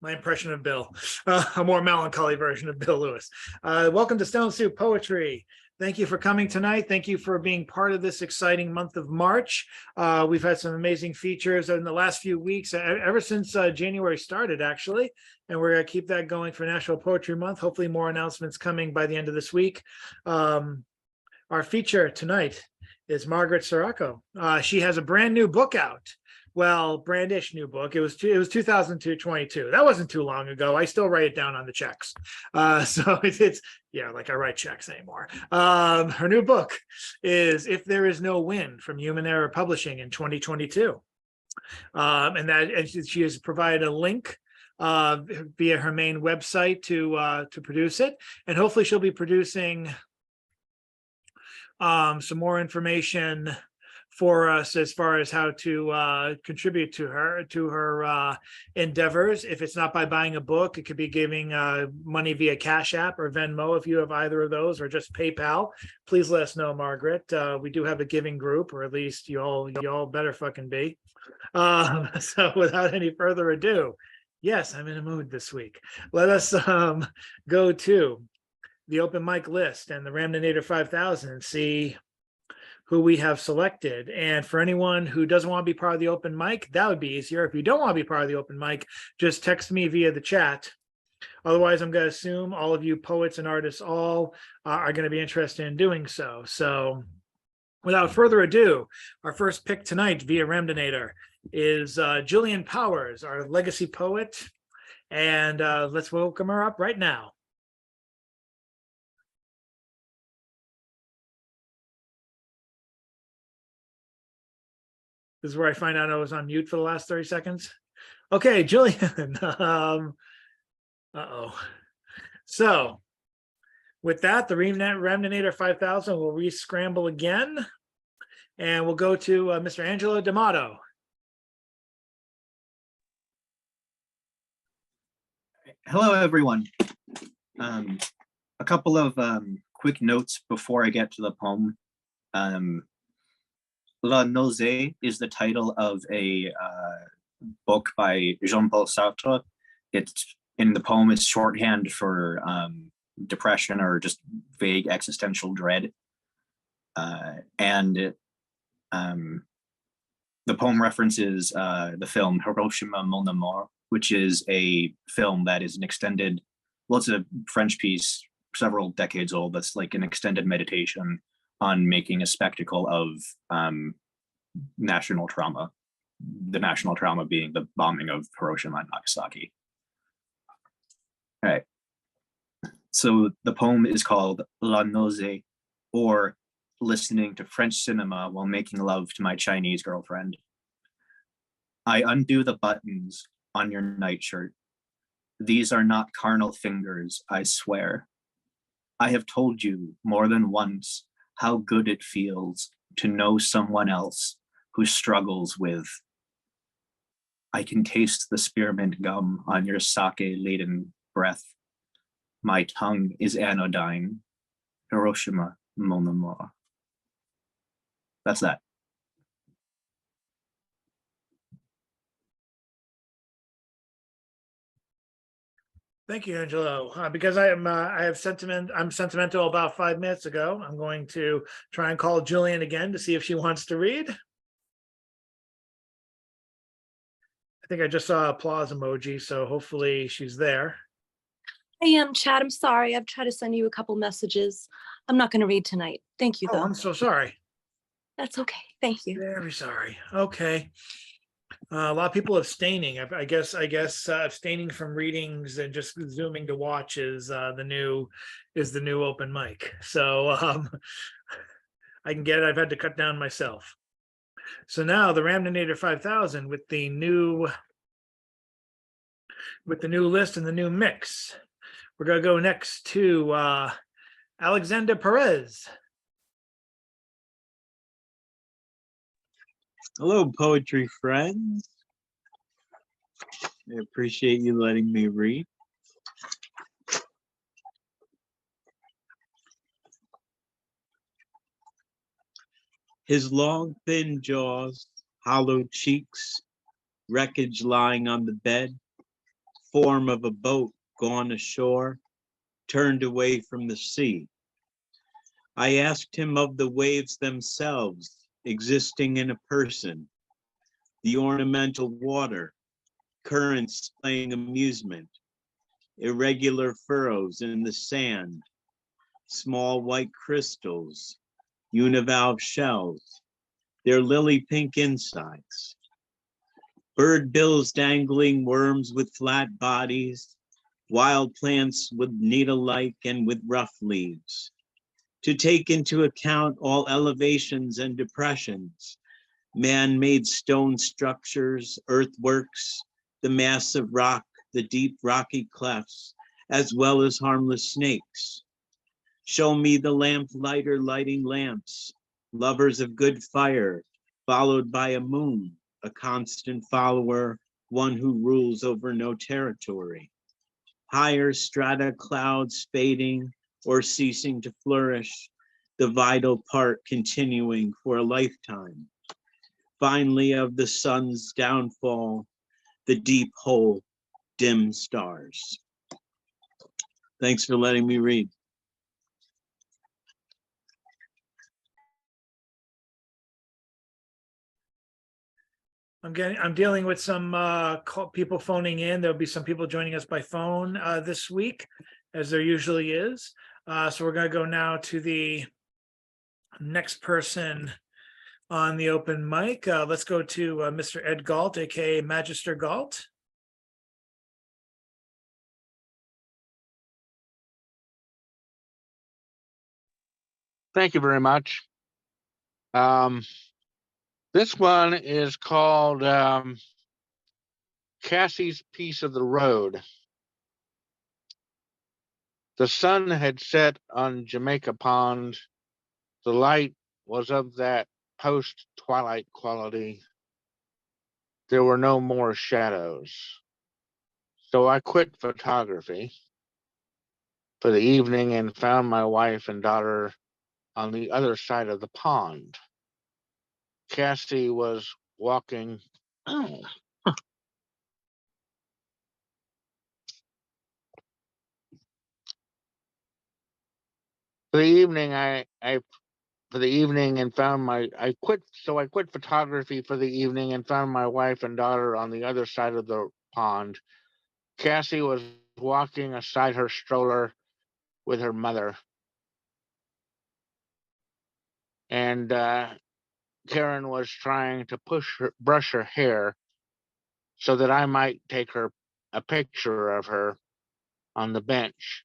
My impression of Bill, a more melancholy version of Bill Lewis. Welcome to Stone Soup Poetry. Thank you for coming tonight. Thank you for being part of this exciting month of March. We've had some amazing features in the last few weeks, ever since January started, actually. And we're going to keep that going for National Poetry Month. Hopefully more announcements coming by the end of this week. Our feature tonight is Margaret Sáraco. She has a brand new book out. Well, brandish new book. It was 2022. That wasn't too long ago. I still write it down on the checks. So it's yeah, like I write checks anymore. Her new book is If There Is No Wind from Human Error Publishing in 2022. And she has provided a link via her main website to produce it. And hopefully she'll be producing some more information for us as far as how to contribute to her endeavors. If it's not by buying a book, it could be giving money via Cash App or Venmo if you have either of those, or just PayPal. Please let us know, Margaret. We do have a giving group, or at least you all better fucking be. So without any further ado, yes, I'm in a mood this week. Let us go to the open mic list and the Ramdinator 5000 and see who we have selected. And for anyone who doesn't want to be part of the open mic, that would be easier. If you don't want to be part of the open mic, just text me via the chat. Otherwise, I'm going to assume all of you poets and artists all are going to be interested in doing so. So without further ado, our first pick tonight via Ramdinator is Jillian Powers, our legacy poet. And let's welcome her up right now. This is where I find out I was on mute for the last 30 seconds. Okay, Jillian. Uh-oh. So with that, the Ramdinator 5000 will re-scramble again. And we'll go to Mr. Angelo D'Amato. Hello, everyone. A couple of quick notes before I get to the poem. La Nausée is the title of a book by Jean-Paul Sartre. It's in the poem, it's shorthand for depression or just vague existential dread. And the poem references the film Hiroshima Mon Amour, which is a film that is an extended, well, it's a French piece, several decades old, that's like an extended meditation on making a spectacle of national trauma, the national trauma being the bombing of Hiroshima and Nagasaki. All right. So the poem is called La Nausée, or Listening to French Cinema While Making Love to My Chinese Girlfriend. I undo the buttons on your nightshirt. These are not carnal fingers, I swear. I have told you more than once how good it feels to know someone else who struggles with. I can taste the spearmint gum on your sake-laden breath. My tongue is anodyne. Hiroshima Mon Amour. That's that. Thank you, Angelo. Because I'm sentimental about 5 minutes ago. I'm going to try and call Jillian again to see if she wants to read. I think I just saw an applause emoji, so hopefully she's there. I am, Chad. I'm sorry. I've tried to send you a couple messages. I'm not going to read tonight. Thank you, though. Oh, I'm so sorry. That's okay. Thank you. Very sorry. Okay. A lot of people abstaining. I guess abstaining from readings and just zooming to watch is the new open mic. So I can get it. I've had to cut down myself. So now the Ramdinator 5000 with the new list and the new mix. We're gonna go next to Alexander Perez. Hello, poetry friends. I appreciate you letting me read. His long, thin jaws, hollow cheeks, wreckage lying on the bed, form of a boat gone ashore, turned away from the sea. I asked him of the waves themselves, existing in a person, the ornamental water, currents playing amusement, irregular furrows in the sand, small white crystals, univalve shells, their lily pink insides, bird bills dangling worms with flat bodies, wild plants with needle-like and with rough leaves. To take into account all elevations and depressions, man-made stone structures, earthworks, the mass of rock, the deep rocky clefts, as well as harmless snakes. Show me the lamplighter lighting lamps, lovers of good fire, followed by a moon, a constant follower, one who rules over no territory. Higher strata clouds fading or ceasing to flourish, the vital part continuing for a lifetime. Finally, of the sun's downfall, the deep hole, dim stars. Thanks for letting me read. I'm dealing with some people phoning in. There'll be some people joining us by phone this week, as there usually is. So we're going to go now to the next person on the open mic. Let's go to Mr. Ed Galt, aka Magister Galt. Thank you very much. This one is called Cassie's Piece of the Road. The sun had set on Jamaica Pond. The light was of that post-twilight quality. There were no more shadows. So I quit photography for the evening and found my wife and daughter on the other side of the pond. Cassie was walking. For the evening, I quit photography for the evening and found my wife and daughter on the other side of the pond. Cassie was walking aside her stroller with her mother, and Karen was trying to brush her hair so that I might take a picture of her on the bench.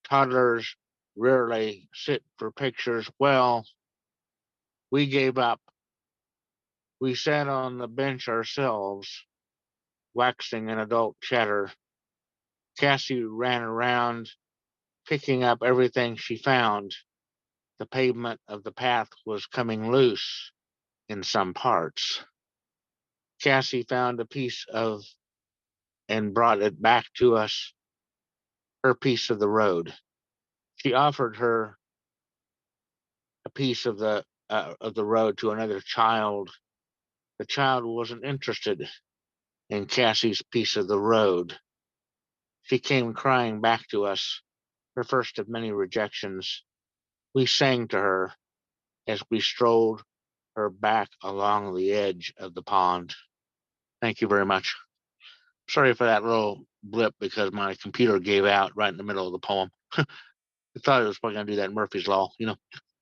Toddlers rarely sit for pictures. Well, we gave up. We sat on the bench ourselves, waxing an adult chatter. Cassie ran around, picking up everything she found. The pavement of the path was coming loose in some parts. Cassie found a piece of and brought it back to us, her piece of the road. She offered her a piece of the road to another child. The child wasn't interested in Cassie's piece of the road. She came crying back to us, her first of many rejections. We sang to her as we strolled her back along the edge of the pond. Thank you very much. Sorry for that little blip because my computer gave out right in the middle of the poem. I thought it was probably going to do that Murphy's Law, you know.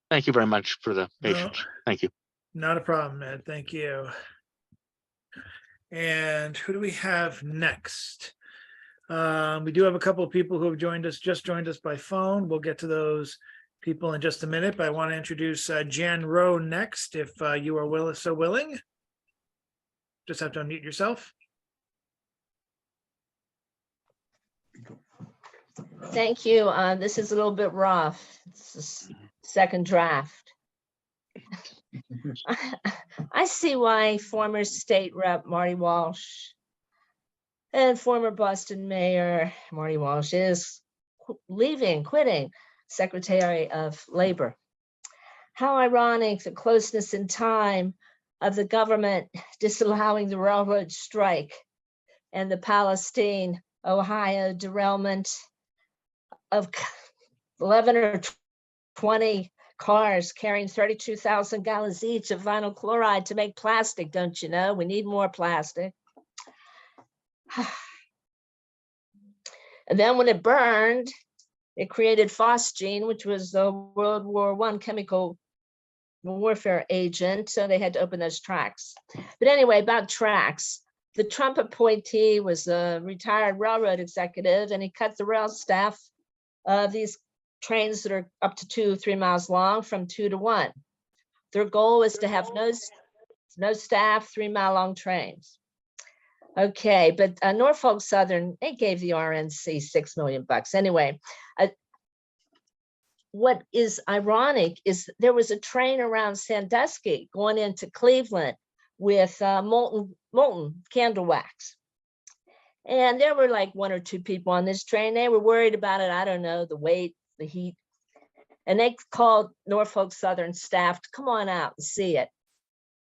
Thank you very much for the patience. No, thank you. Not a problem, Ed. Thank you. And who do we have next? We do have a couple of people who have just joined us by phone. We'll get to those people in just a minute, but I want to introduce Jan Rowe next, if you are so willing. Just have to unmute yourself. Thank you. This is a little bit rough. It's the second draft. I see why former state rep Marty Walsh and former Boston Mayor Marty Walsh is quitting Secretary of Labor. How ironic the closeness in time of the government disallowing the railroad strike and the Palestine Ohio derailment of 11 or 20 cars carrying 32,000 gallons each of vinyl chloride to make plastic. Don't you know? We need more plastic. And then when it burned, it created phosgene, which was a World War I chemical warfare agent. So they had to open those tracks. But anyway, about tracks. The Trump appointee was a retired railroad executive, and he cut the rail staff of these trains that are up to 2 or 3 miles long from 2 to 1. Their goal was to have no staff, 3-mile long trains. Okay, but Norfolk Southern, they gave the RNC $6 million. Anyway, what is ironic is there was a train around Sandusky going into Cleveland with molten candle wax. And there were like 1 or 2 people on this train. They were worried about it. I don't know, the weight, the heat. And they called Norfolk Southern staff to come on out and see it.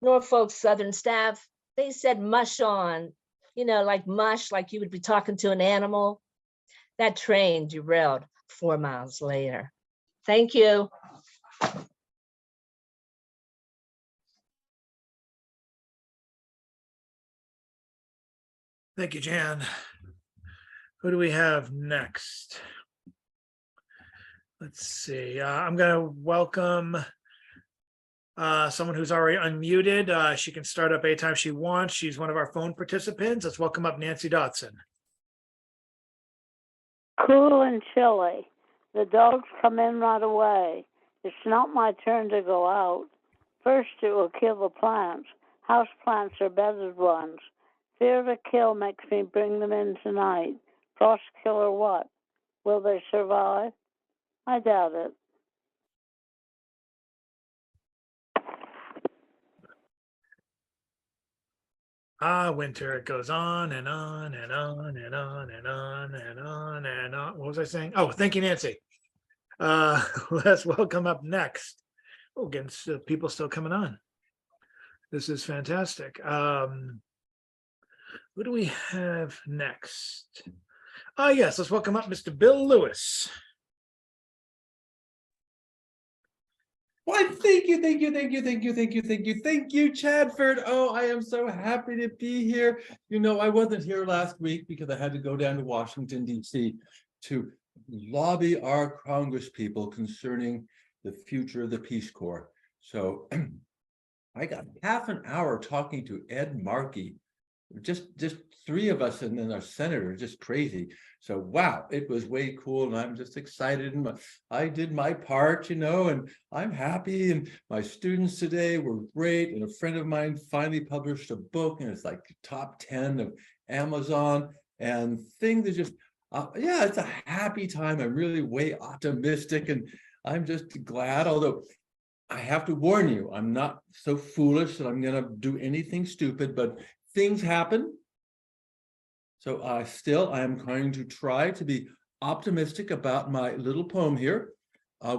Norfolk Southern staff, they said mush on, like mush, like you would be talking to an animal. That train derailed 4 miles later. Thank you. Thank you, Jan. Who do we have next? Let's see. I'm going to welcome someone who's already unmuted. She can start up anytime she wants. She's one of our phone participants. Let's welcome up Nancy Dotson. Cool and chilly. The dogs come in right away. It's not my turn to go out. First, it will kill the plants. House plants are bedded ones. Fear to kill makes me bring them in tonight. Frost kill or what? Will they survive? I doubt it. Winter, it goes on and on and on and on and on and on and on. What was I saying? Oh, thank you, Nancy. Let's welcome up next. Oh, again, people still coming on. This is fantastic. Who do we have next? Yes, let's welcome up Mr. Bill Lewis. Why, thank you, Chadford. Oh, I am so happy to be here. I wasn't here last week because I had to go down to Washington, D.C. to lobby our Congress people concerning the future of the Peace Corps. So I got half an hour talking to Ed Markey, just 3 of us, and then our senator, just crazy. So wow, it was way cool, and I'm just excited, and I did my part, and I'm happy, and my students today were great, and a friend of mine finally published a book, and it's like top 10 of Amazon, and things are just it's a happy time. I'm really way optimistic, and I'm just glad, although I have to warn you, I'm not so foolish that I'm gonna do anything stupid, but things happen. So I am going to try to be optimistic about my little poem here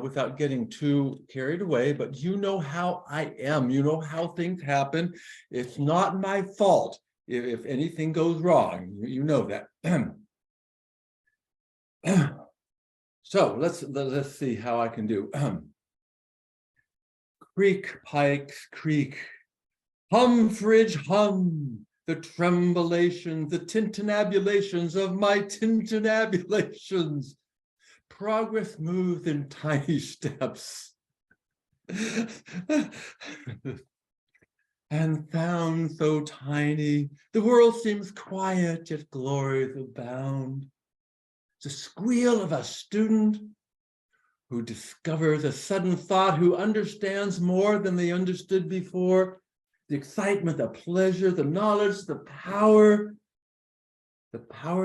without getting too carried away, but you know how I am, you know how things happen. It's not my fault if anything goes wrong, you know that. So let's see how I can do. Creek, pikes, creek, hum, fridge, hum. The trembulations, the tintinabulations of my tintinabulations. Progress moves in tiny steps. And found so tiny, the world seems quiet, yet glories abound. The squeal of a student who discovers a sudden thought, who understands more than they understood before. The excitement, the pleasure, the knowledge, the power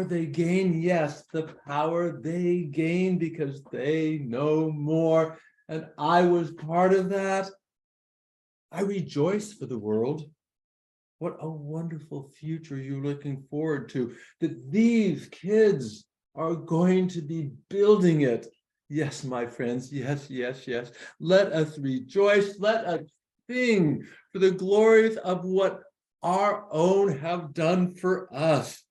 they gain. Yes, the power they gain because they know more. And I was part of that. I rejoice for the world. What a wonderful future you're looking forward to, that these kids are going to be building it. Yes, my friends, yes. Let us rejoice, let us sing for the glories of what our own have done for us.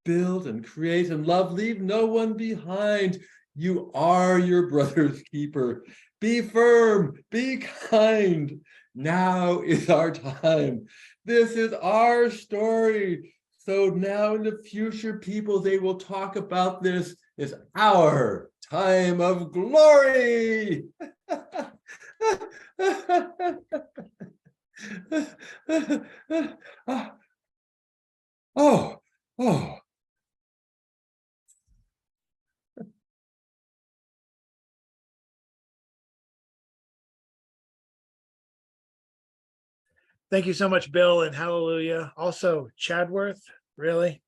build and create and love. Leave no one behind. You are your brother's keeper. Be firm, be kind. Now is our time. This is our story. So now in the future, people, they will talk about this as our time of glory. Oh, oh. Thank you so much, Bill, and hallelujah. Also, Chadworth, really?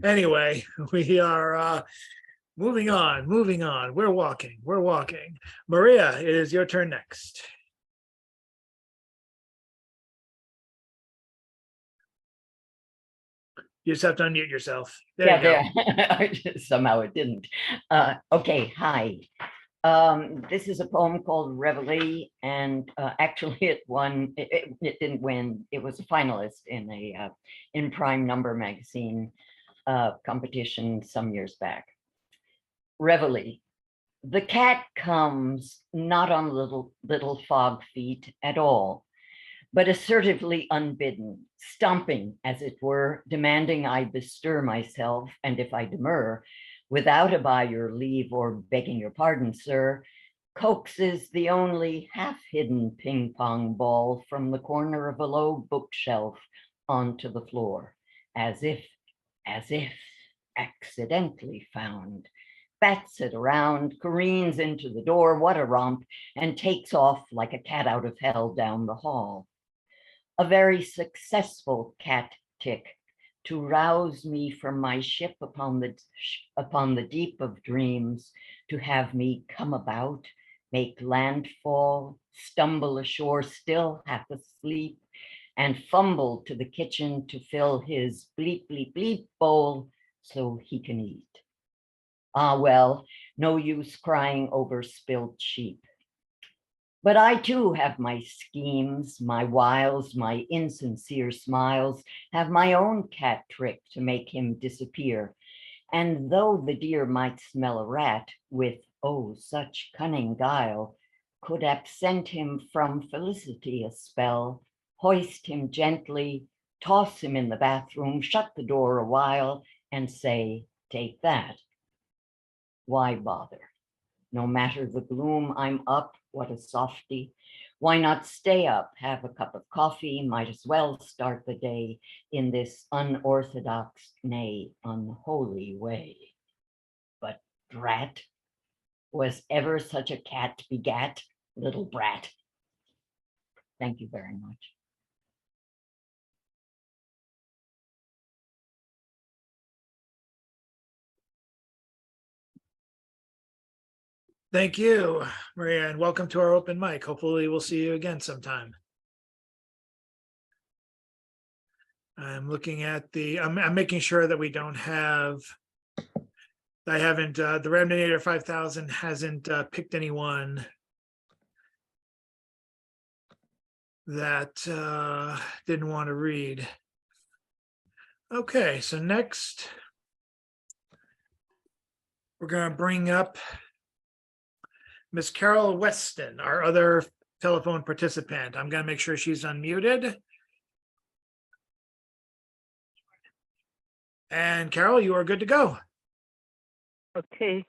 Anyway, we are moving on, moving on. We're walking, we're walking. Maria, it is your turn next. You just have to unmute yourself. There you go. There. Somehow it didn't. Okay, hi. This is a poem called Reveille, and actually it won. It didn't win. It was a finalist in a in Prime Number magazine competition some years back. Reveille. The cat comes not on little fog feet at all, but assertively unbidden, stomping, as it were, demanding I bestir myself, and if I demur, without a by your leave or begging your pardon, sir, coaxes the only half-hidden ping-pong ball from the corner of a low bookshelf onto the floor, as if accidentally found, bats it around, careens into the door, what a romp, and takes off like a cat out of hell down the hall. A very successful cat tick to rouse me from my ship upon the deep of dreams, to have me come about, make landfall, stumble ashore still half asleep, and fumble to the kitchen to fill his bleep bleep bleep bowl so he can eat. Ah, well, no use crying over spilled sheep. But I too have my schemes, my wiles, my insincere smiles, have my own cat trick to make him disappear. And though the dear might smell a rat with, oh, such cunning guile, could absent him from felicity a spell, hoist him gently, toss him in the bathroom, shut the door a while, and say, take that. Why bother? No matter the gloom, I'm up, what a softy. Why not stay up, have a cup of coffee, might as well start the day in this unorthodox, nay, unholy way. But brat, was ever such a cat begat, little brat? Thank you very much. Thank you, Maria, and welcome to our open mic. Hopefully we'll see you again sometime. I'm looking at I'm making sure that we don't have, I haven't, the Ramdonator 5000 hasn't picked anyone that didn't want to read. Okay, so next we're going to bring up Miss Carol Weston, our other telephone participant. I'm going to make sure she's unmuted. And Carol, you are good to go. Okay,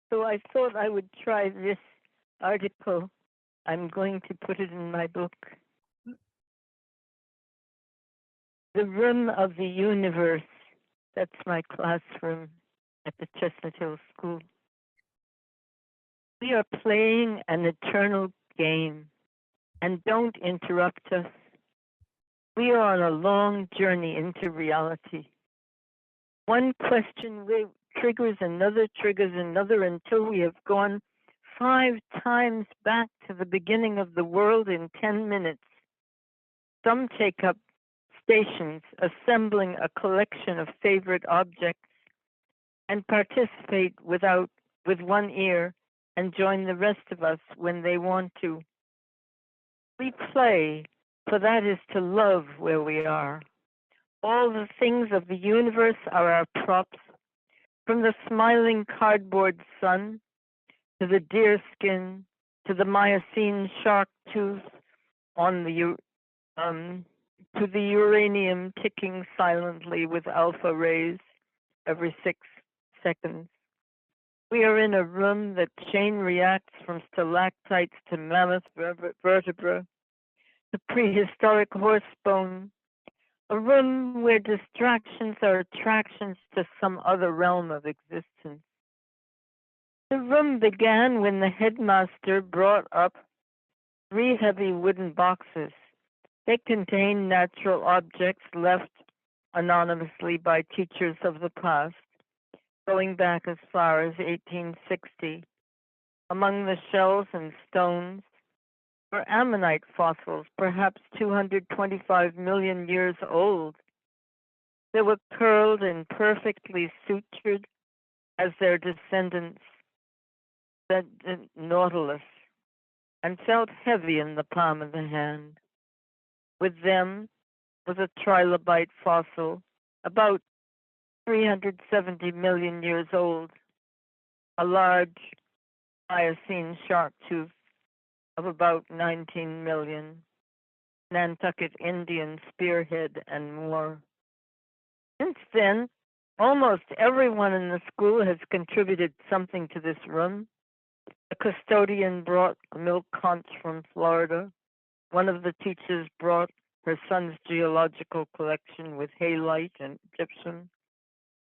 so I thought I would try this article. I'm going to put it in my book. The room of the universe. That's my classroom at the Chestnut Hill School. We are playing an eternal game, and don't interrupt us. We are on a long journey into reality. One question triggers another, until we have gone 5 times back to the beginning of the world in 10 minutes. Some take up stations, assembling a collection of favorite objects, and participate with one ear, and join the rest of us when they want to. We play, for that is to love where we are. All the things of the universe are our props, from the smiling cardboard sun to the deer skin to the Miocene shark tooth on the to the uranium ticking silently with alpha rays every 6 seconds. We are in a room that chain reacts from stalactites to mammoth vertebra to prehistoric horse bone, a room where distractions are attractions to some other realm of existence. The room began when the headmaster brought up 3 heavy wooden boxes. They contained natural objects left anonymously by teachers of the past, going back as far as 1860. Among the shells and stones were ammonite fossils, perhaps 225 million years old. They were curled and perfectly sutured as their descendants, the nautilus, and felt heavy in the palm of the hand. With them was a trilobite fossil, about 370 million years old, a large Miocene shark tooth of about 19 million, Nantucket Indian spearhead, and more. Since then, almost everyone in the school has contributed something to this room. The custodian brought a milk conch from Florida. One of the teachers brought her son's geological collection with halite and gypsum,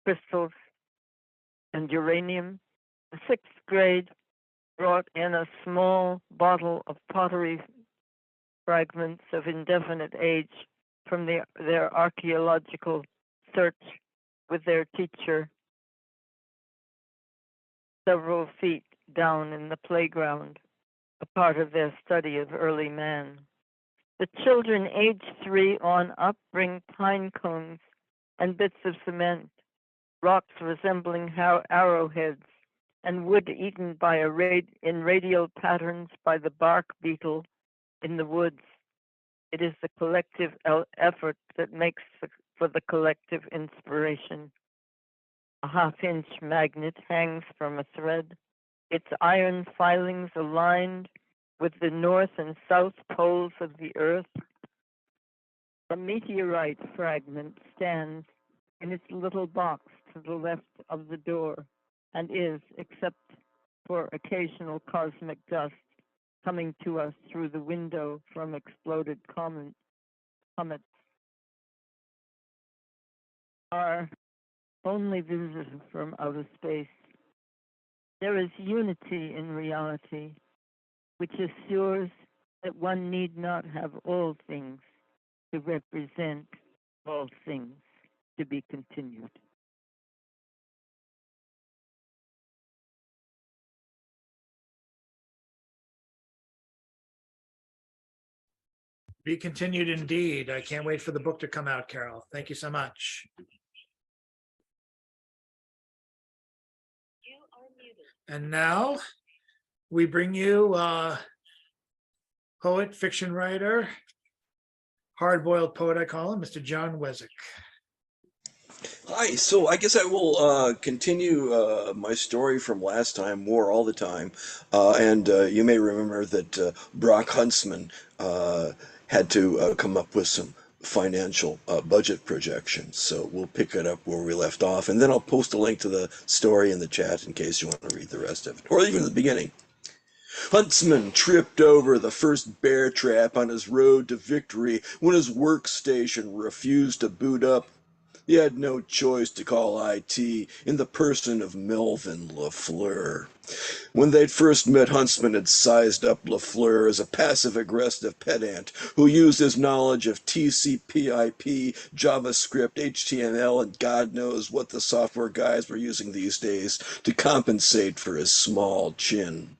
crystals, and uranium. The 6th grade brought in a small bottle of pottery fragments of indefinite age from their archaeological search with their teacher several feet down in the playground, a part of their study of early man. The children aged 3 on up bring pine cones and bits of cement, rocks resembling arrowheads, and wood eaten by in radial patterns by the bark beetle in the woods. It is the collective effort that makes for the collective inspiration. A 1/2-inch magnet hangs from a thread, its iron filings aligned with the north and south poles of the earth. A meteorite fragment stands in its little box to the left of the door and is, except for occasional cosmic dust coming to us through the window from exploded comets, our only visitor from outer space. There is unity in reality, which assures that one need not have all things to represent all things to be continued. Be continued indeed. I can't wait for the book to come out, Carol. Thank you so much. And now we bring you poet, fiction writer, hard-boiled poet, I call him, Mr. John Wesick. Hi, so I guess I will continue my story from last time, War All the Time. And you may remember that Brock Huntsman had to come up with some financial budget projections. So we'll pick it up where we left off. And then I'll post a link to the story in the chat in case you want to read the rest of it, or even the beginning. Huntsman tripped over the first bear trap on his road to victory when his workstation refused to boot up. He had no choice to call IT in the person of Melvin LaFleur. When they'd first met, Huntsman had sized up LaFleur as a passive-aggressive pedant who used his knowledge of TCP/IP, JavaScript, HTML, and God knows what the software guys were using these days to compensate for his small chin.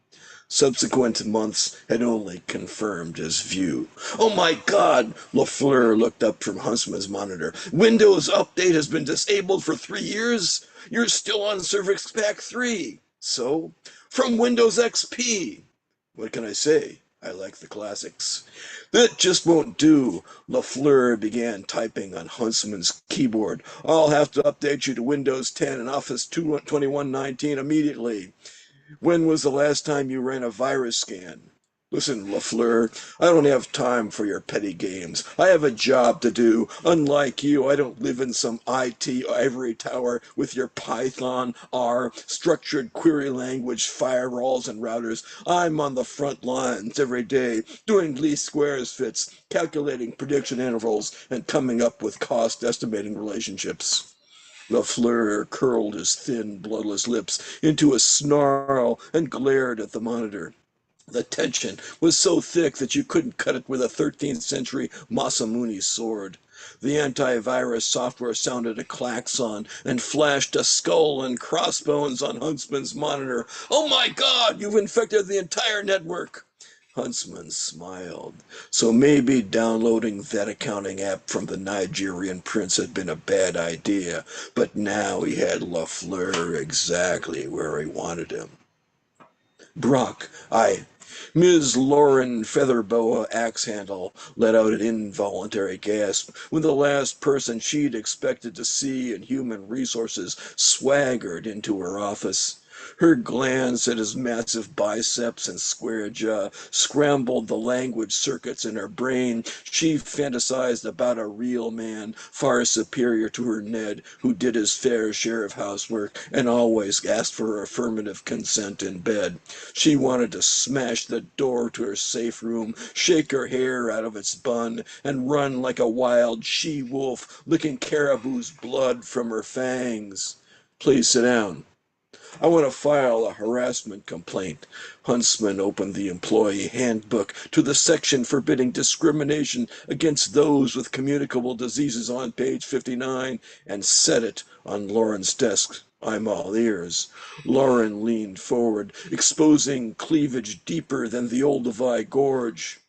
Subsequent months had only confirmed his view. "Oh my God!" LaFleur looked up from Huntsman's monitor. "Windows Update has been disabled for 3 years? You're still on Service Pack 3. So? From Windows XP. What can I say? I like the classics. That just won't do. LaFleur began typing on Huntsman's keyboard. I'll have to update you to Windows 10 and Office 2119 immediately. When was the last time you ran a virus scan? Listen, LaFleur, I don't have time for your petty games. I have a job to do. Unlike you, I don't live in some IT ivory tower with your Python, R, structured query language firewalls and routers. I'm on the front lines every day, doing least squares fits, calculating prediction intervals, and coming up with cost estimating relationships. LaFleur curled his thin, bloodless lips into a snarl and glared at the monitor. The tension was so thick that you couldn't cut it with a 13th century Masamune sword. The antivirus software sounded a klaxon and flashed a skull and crossbones on Huntsman's monitor. Oh my God, you've infected the entire network! Huntsman smiled. So maybe downloading that accounting app from the Nigerian prince had been a bad idea, but now he had LaFleur exactly where he wanted him. Brock, Ms. Lauren Featherboa Axehandle let out an involuntary gasp when the last person she'd expected to see in human resources swaggered into her office. Her glance at his massive biceps and square jaw scrambled the language circuits in her brain. She fantasized about a real man, far superior to her Ned, who did his fair share of housework and always asked for her affirmative consent in bed. She wanted to smash the door to her safe room, shake her hair out of its bun, and run like a wild she-wolf, licking caribou's blood from her fangs. Please sit down. I want to file a harassment complaint. Huntsman opened the employee handbook to the section forbidding discrimination against those with communicable diseases on page 59 and set it on Lauren's desk. I'm all ears. Lauren leaned forward, exposing cleavage deeper than the Olduvai Gorge.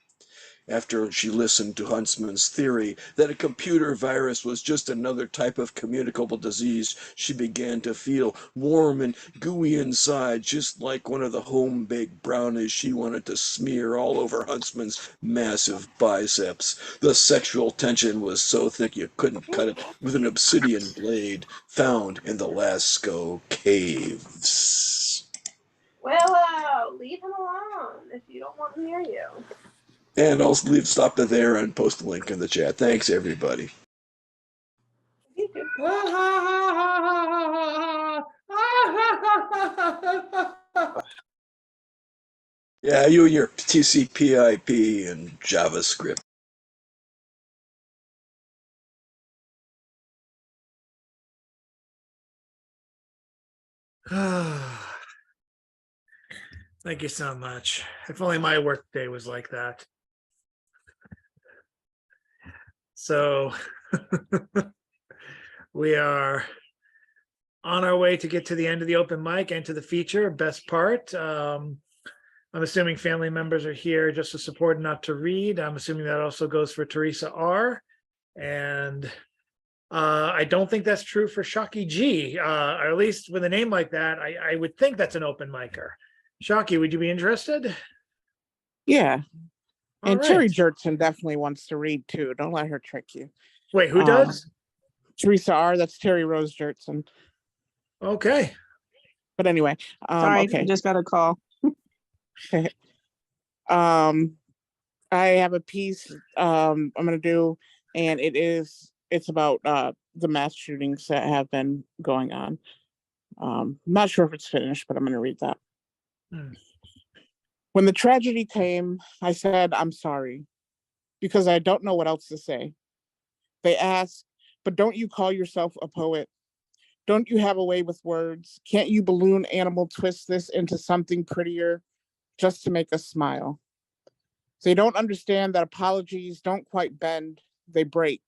After she listened to Huntsman's theory that a computer virus was just another type of communicable disease, she began to feel warm and gooey inside, just like one of the home-baked brownies she wanted to smear all over Huntsman's massive biceps. The sexual tension was so thick you couldn't cut it with an obsidian blade found in the Lascaux caves. Willow, leave him alone if you don't want him near you. And I'll stop it there and post a link in the chat. Thanks, everybody. Yeah, you and your TCP/IP and JavaScript. Thank you so much. If only my work day was like that. So we are on our way to get to the end of the open mic and to the feature, best part. I'm assuming family members are here just to support, not to read. I'm assuming that also goes for Teresa R. And I don't think that's true for Shocky G, or at least with a name like that, I would think that's an open micer. Shocky, would you be interested? Yeah. All And right. Terry Jertson definitely wants to read too. Don't let her trick you. Wait, who does? Teresa R. That's Terry Rose Jertson. Okay. But anyway, Sorry, okay. I just got a call. I have a piece I'm gonna do, and it's about the mass shootings that have been going on. I'm not sure if it's finished, but I'm gonna read that. When the tragedy came, I said, I'm sorry, because I don't know what else to say. They asked, but don't you call yourself a poet? Don't you have a way with words? Can't you balloon animal twist this into something prettier just to make us smile? They don't understand that apologies don't quite bend, they break,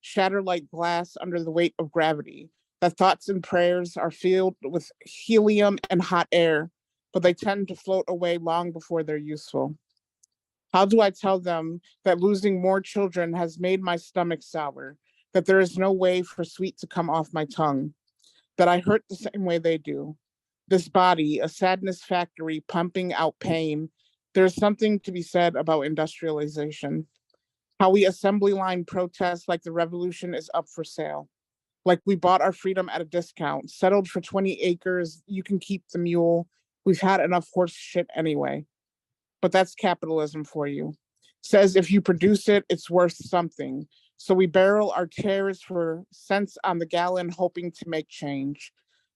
shatter like glass under the weight of gravity, that thoughts and prayers are filled with helium and hot air, but they tend to float away long before they're useful. How do I tell them that losing more children has made my stomach sour, that there is no way for sweet to come off my tongue, that I hurt the same way they do? This body, a sadness factory pumping out pain. There's something to be said about industrialization. How we assembly line protest like the revolution is up for sale. Like we bought our freedom at a discount, settled for 20 acres, you can keep the mule. We've had enough horse shit anyway. But that's capitalism for you. Says if you produce it, it's worth something. So we barrel our tears for cents on the gallon, hoping to make change.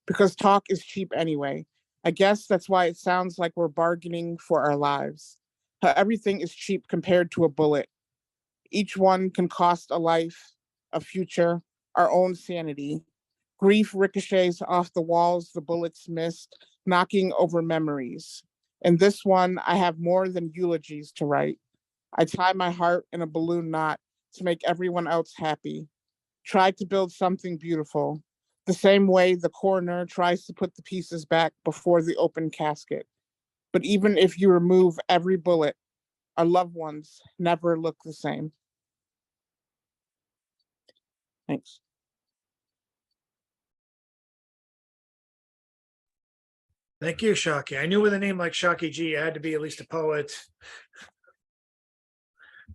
Because talk is cheap anyway. I guess that's why it sounds like we're bargaining for our lives. How everything is cheap compared to a bullet. Each one can cost a life, a future, our own sanity. Grief ricochets off the walls the bullets missed, knocking over memories. In this one, I have more than eulogies to write. I tie my heart in a balloon knot to make everyone else happy. Try to build something beautiful, the same way the coroner tries to put the pieces back before the open casket. But even if you remove every bullet, our loved ones never look the same. Thanks. Thank you, Shockey. I knew with a name like Shockey G, it had to be at least a poet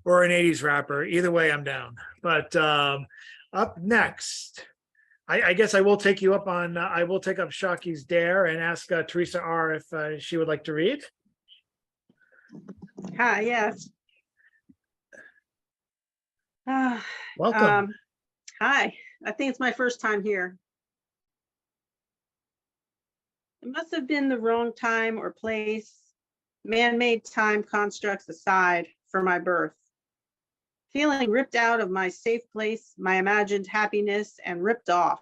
or an 80s rapper. Either way, I'm down. But up next, I guess I will take you up on, I will take up Shockey's dare and ask Teresa R. if she would like to read. Hi, yes. Welcome. Hi, I think it's my first time here. It must have been the wrong time or place, man-made time constructs aside, for my birth. Feeling ripped out of my safe place, my imagined happiness, and ripped off,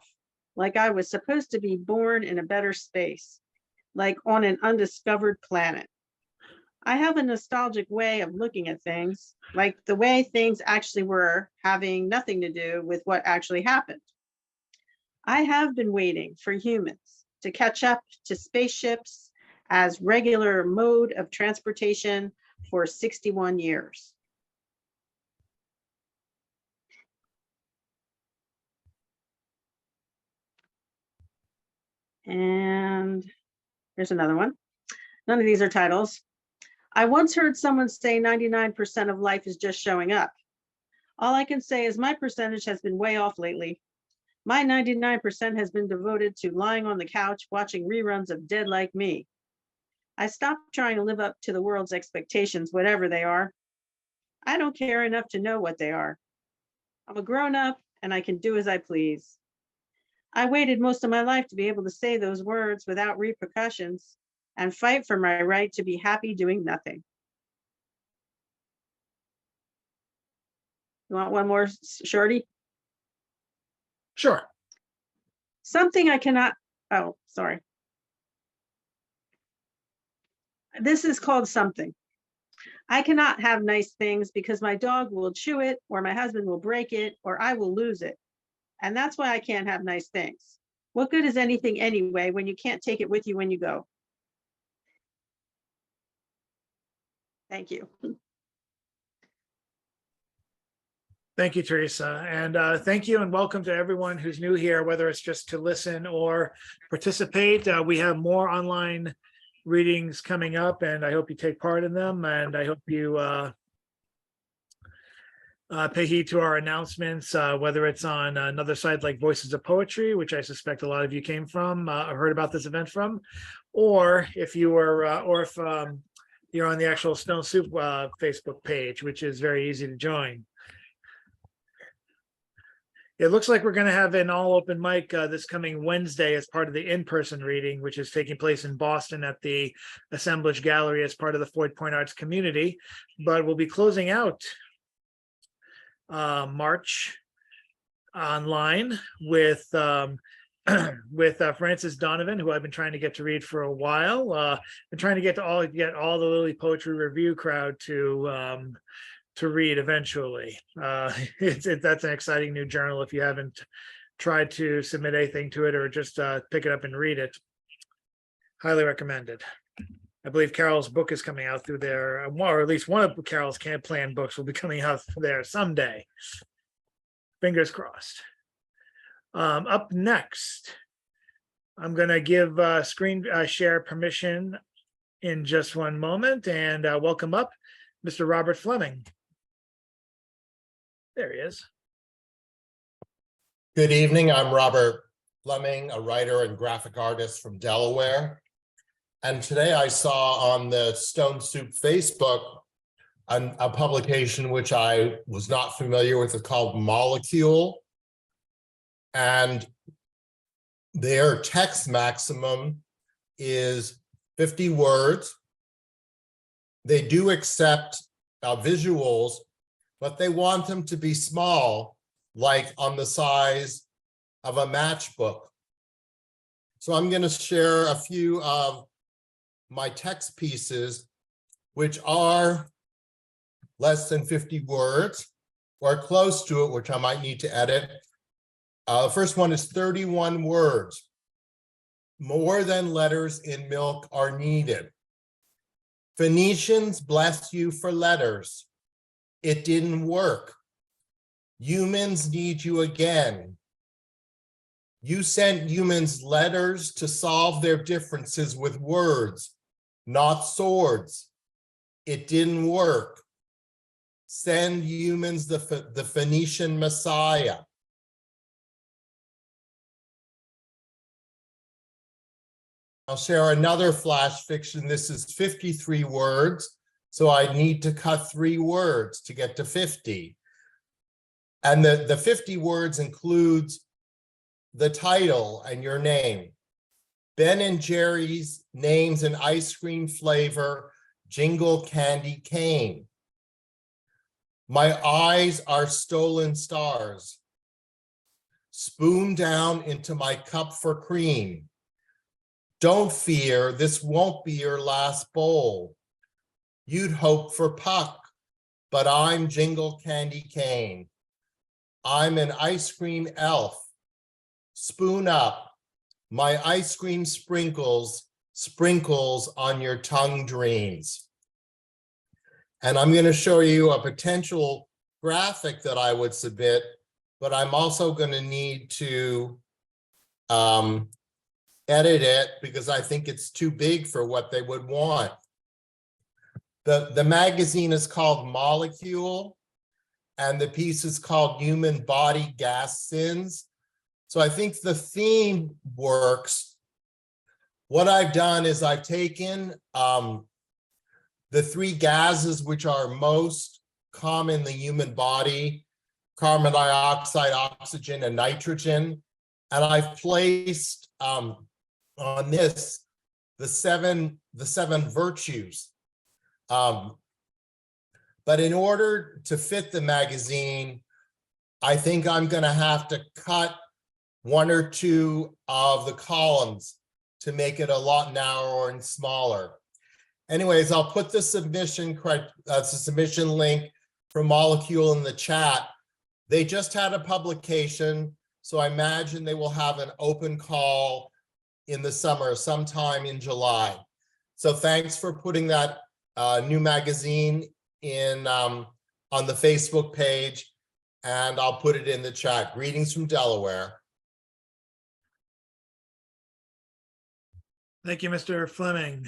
like I was supposed to be born in a better space, like on an undiscovered planet. I have a nostalgic way of looking at things, like the way things actually were, having nothing to do with what actually happened. I have been waiting for humans to catch up to spaceships as regular mode of transportation for 61 years. And here's another one. None of these are titles. I once heard someone say 99% of life is just showing up. All I can say is my percentage has been way off lately. My 99% has been devoted to lying on the couch watching reruns of Dead Like Me. I stopped trying to live up to the world's expectations, whatever they are. I don't care enough to know what they are. I'm a grown-up and I can do as I please. I waited most of my life to be able to say those words without repercussions and fight for my right to be happy doing nothing. You want one more, Shorty? Sure. Something I cannot, oh, sorry. This is called something. I cannot have nice things because my dog will chew it, or my husband will break it, or I will lose it. And that's why I can't have nice things. What good is anything anyway when you can't take it with you when you go? Thank you. Thank you, Teresa. And thank you and welcome to everyone who's new here, whether it's just to listen or participate. We have more online readings coming up and I hope you take part in them. And I hope you pay heed to our announcements, whether it's on another site like Voices of Poetry, which I suspect a lot of you came from or heard about this event from, or if you were, or if you're on the actual Stone Soup Facebook page, which is very easy to join. It looks like we're going to have an all open mic this coming Wednesday as part of the in-person reading, which is taking place in Boston at the Assemblage Gallery as part of the Floyd Point Arts community. But we'll be closing out March online with Francis Donovan, who I've been trying to get to read for a while. Been trying to get all the Lily Poetry Review crowd to read eventually. That's an exciting new journal if you haven't tried to submit anything to it or just pick it up and read it. Highly recommended. I believe Carol's book is coming out through there, or at least one of Carol's Camp Plan books will be coming out there someday. Fingers crossed. Up next, I'm going to give screen share permission in just one moment and welcome up Mr. Robert Fleming. There he is. Good evening. I'm Robert Fleming, a writer and graphic artist from Delaware. And today I saw on the Stone Soup Facebook a publication which I was not familiar with. It's called Molecule. And their text maximum is 50 words. They do accept visuals, but they want them to be small, like on the size of a matchbook. So I'm going to share a few of my text pieces, which are less than 50 words or close to it, which I might need to edit. The first one is 31 words. More than letters in milk are needed. Phoenicians bless you for letters. It didn't work. Humans need you again. You sent humans letters to solve their differences with words, not swords. It didn't work. Send humans the Phoenician Messiah. I'll share another flash fiction. This is 53 words, so I need to cut 3 words to get to 50. And the 50 words includes the title and your name. Ben and Jerry's names and ice cream flavor, jingle candy cane. My eyes are stolen stars. Spoon down into my cup for cream. Don't fear, this won't be your last bowl. You'd hope for Puck, but I'm Jingle Candy Cane. I'm an ice cream elf. Spoon up. My ice cream sprinkles on your tongue dreams. And I'm going to show you a potential graphic that I would submit, but I'm also going to need to edit it because I think it's too big for what they would want. The magazine is called Molecule, and the piece is called Human Body Gas Sins. So I think the theme works. What I've done is I've taken the 3 gases which are most common in the human body, carbon dioxide, oxygen, and nitrogen, and I've placed on this the seven virtues. But in order to fit the magazine, I think I'm going to have to cut 1 or 2 of the columns to make it a lot narrower and smaller. Anyways, I'll put the submission link for Molecule in the chat. They just had a publication, so I imagine they will have an open call in the summer, sometime in July. So thanks for putting that new magazine in on the Facebook page, and I'll put it in the chat. Greetings from Delaware. Thank you, Mr. Fleming.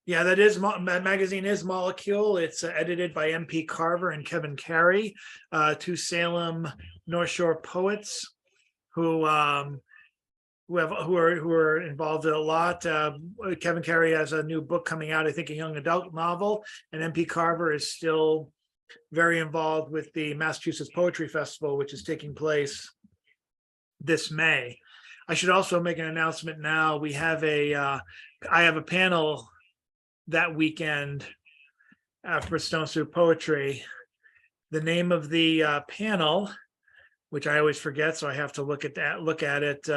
Yeah, that magazine is Molecule. It's edited by MP Carver and Kevin Carey, 2 Salem North Shore poets who are involved in a lot. Kevin Carey has a new book coming out, I think a young adult novel, and MP Carver is still very involved with the Massachusetts Poetry Festival, which is taking place this May. I should also make an announcement now. We have I have a panel that weekend for Stone Soup Poetry. The name of the panel, which I always forget, so I have to look at it.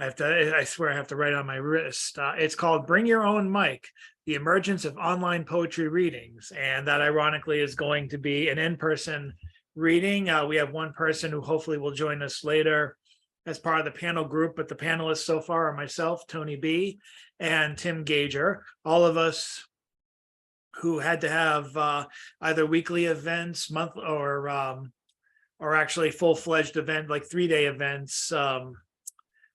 I swear I have to write on my wrist. It's called Bring Your Own Mic, The Emergence of Online Poetry Readings. And that ironically is going to be an in-person reading. We have one person who hopefully will join us later as part of the panel group, but the panelists so far are myself, Tony B, and Tim Gager, all of us who had to have either weekly events, or actually full-fledged event, like 3-day events,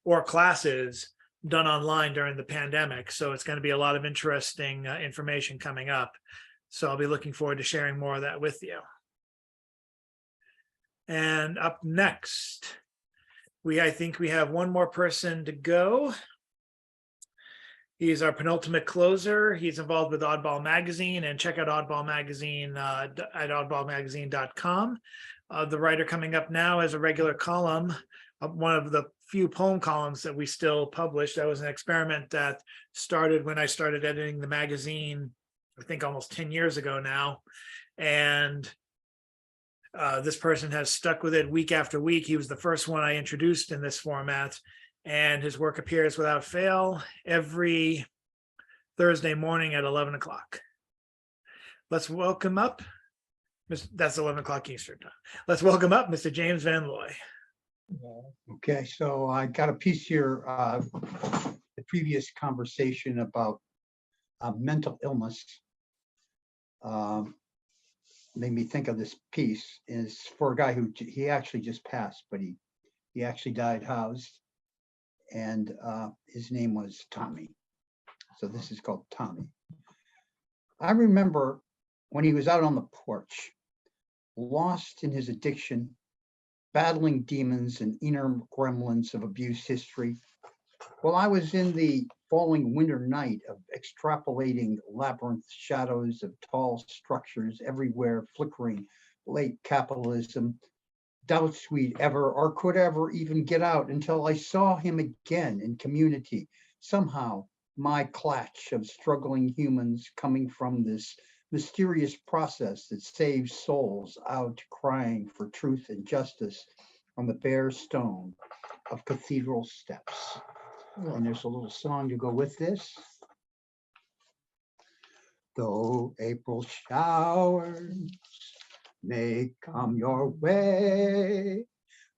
or classes done online during the pandemic. So it's going to be a lot of interesting information coming up. So I'll be looking forward to sharing more of that with you. And up next, I think we have one more person to go. He's our penultimate closer. He's involved with Oddball Magazine, and check out Oddball Magazine at oddballmagazine.com. The writer coming up now as a regular column, one of the few poem columns that we still publish. That was an experiment that started when I started editing the magazine, I think almost 10 years ago now. And this person has stuck with it week after week. He was the first one I introduced in this format, and his work appears without fail every Thursday morning at 11 o'clock. Let's welcome up, that's 11 o'clock Eastern time. Let's welcome up Mr. James Van Looy. Okay, so I got a piece here, the previous conversation about mental illness. Made me think of this piece. Is for a guy who he actually just passed, but he actually died housed, and his name was Tommy. So this is called Tommy. I remember when he was out on the porch, lost in his addiction, battling demons and inner gremlins of abuse history. Well, I was in the falling winter night of extrapolating labyrinth shadows of tall structures everywhere, flickering late capitalism, doubts we'd ever or could ever even get out, until I saw him again in community. Somehow, my clutch of struggling humans coming from this mysterious process that saves souls out crying for truth and justice on the bare stone of cathedral steps. And there's a little song to go with this. Though April showers may come your way,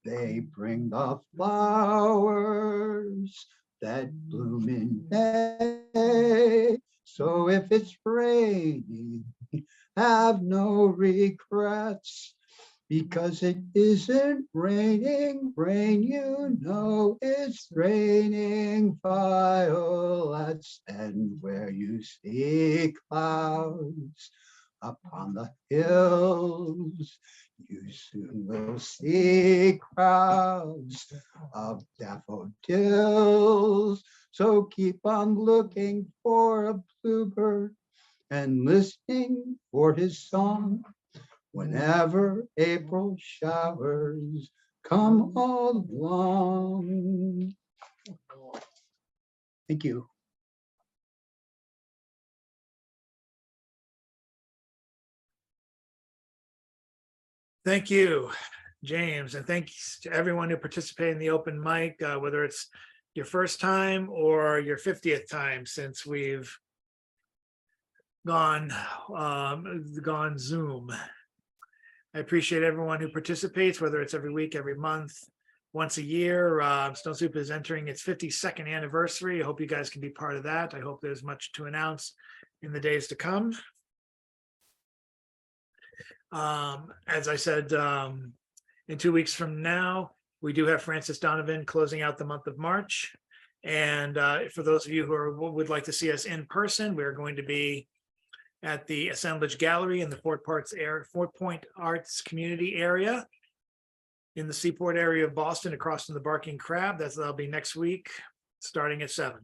they bring the flowers that bloom in May. So if it's raining, have no regrets, because it isn't raining rain, you know it's raining violets. And where you see clouds upon the hills, you soon will see crowds of daffodils. So keep on looking for a bluebird and listening for his song whenever April showers come along. Thank you. Thank you, James, and thanks to everyone who participated in the open mic, whether it's your first time or your 50th time since we've gone Zoom. I appreciate everyone who participates, whether it's every week, every month, once a year. Stone Soup is entering its 52nd anniversary. I hope you guys can be part of that. I hope there's much to announce in the days to come. As I said, in 2 weeks from now, we do have Francis Donovan closing out the month of March. And for those of you who would like to see us in person, we're going to be at the Assemblage Gallery in the Fort Point Arts Community area in the Seaport area of Boston, across from the Barking Crab. That'll be next week, starting at 7.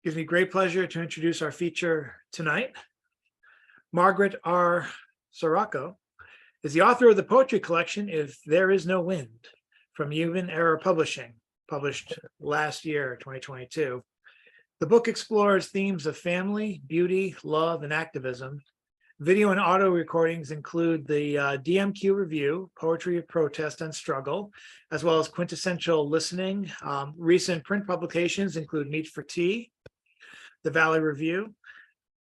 Gives me great pleasure to introduce our feature tonight. Margaret R. Sáraco is the author of the poetry collection If There Is No Wind, from Even Era Publishing, published last year, 2022. The book explores themes of family, beauty, love, and activism. Video and audio recordings include the DMQ Review, Poetry of Protest and Struggle, as well as quintessential listening. Recent print publications include Meet for Tea, the Valley Review,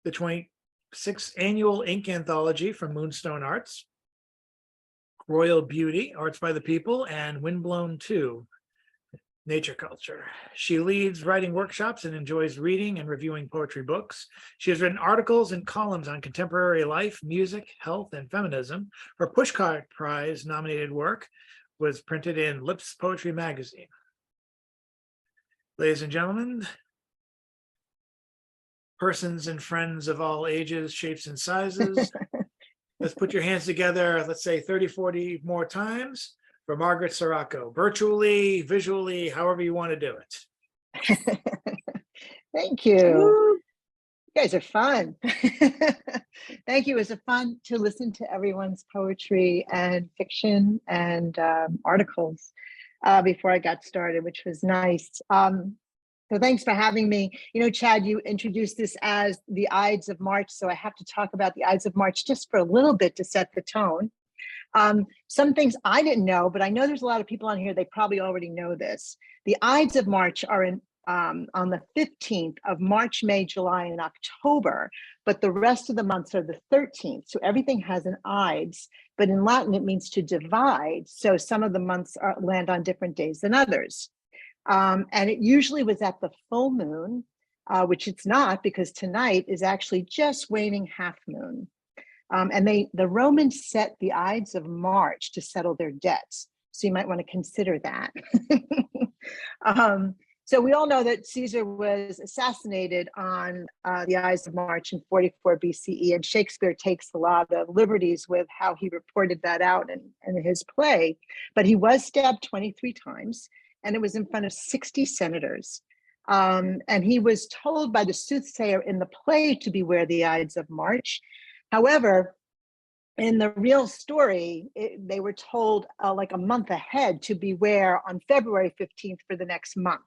the 26th Annual Ink Anthology from Moonstone Arts, Royal Beauty, Arts by the People, and Windblown 2, Nature Culture. She leads writing workshops and enjoys reading and reviewing poetry books. She has written articles and columns on contemporary life, music, health, and feminism. Her Pushcart Prize nominated work was printed in Lips Poetry Magazine. Ladies and gentlemen, persons and friends of all ages, shapes, and sizes. Let's put your hands together, let's say 30, 40 more times for Margaret Sáraco, virtually, visually, however you want to do it. Thank you. You guys are fun. Thank you. It was fun to listen to everyone's poetry and fiction and articles before I got started, which was nice. So thanks for having me. You know, Chad, you introduced this as the Ides of March, so I have to talk about the Ides of March just for a little bit to set the tone. Some things I didn't know, but I know there's a lot of people on here, they probably already know this. The Ides of March are on the 15th of March, May, July, and October, but the rest of the months are the 13th. So everything has an Ides, but in Latin, it means to divide. So some of the months land on different days than others. And it usually was at the full moon, which it's not, because tonight is actually just waning half moon. And the Romans set the Ides of March to settle their debts. So you might want to consider that. So we all know that Caesar was assassinated on the Ides of March in 44 BCE, and Shakespeare takes a lot of liberties with how he reported that out in his play. But he was stabbed 23 times, and it was in front of 60 senators. And he was told by the soothsayer in the play to beware the Ides of March. However, in the real story, they were told like a month ahead to beware on February 15th for the next month.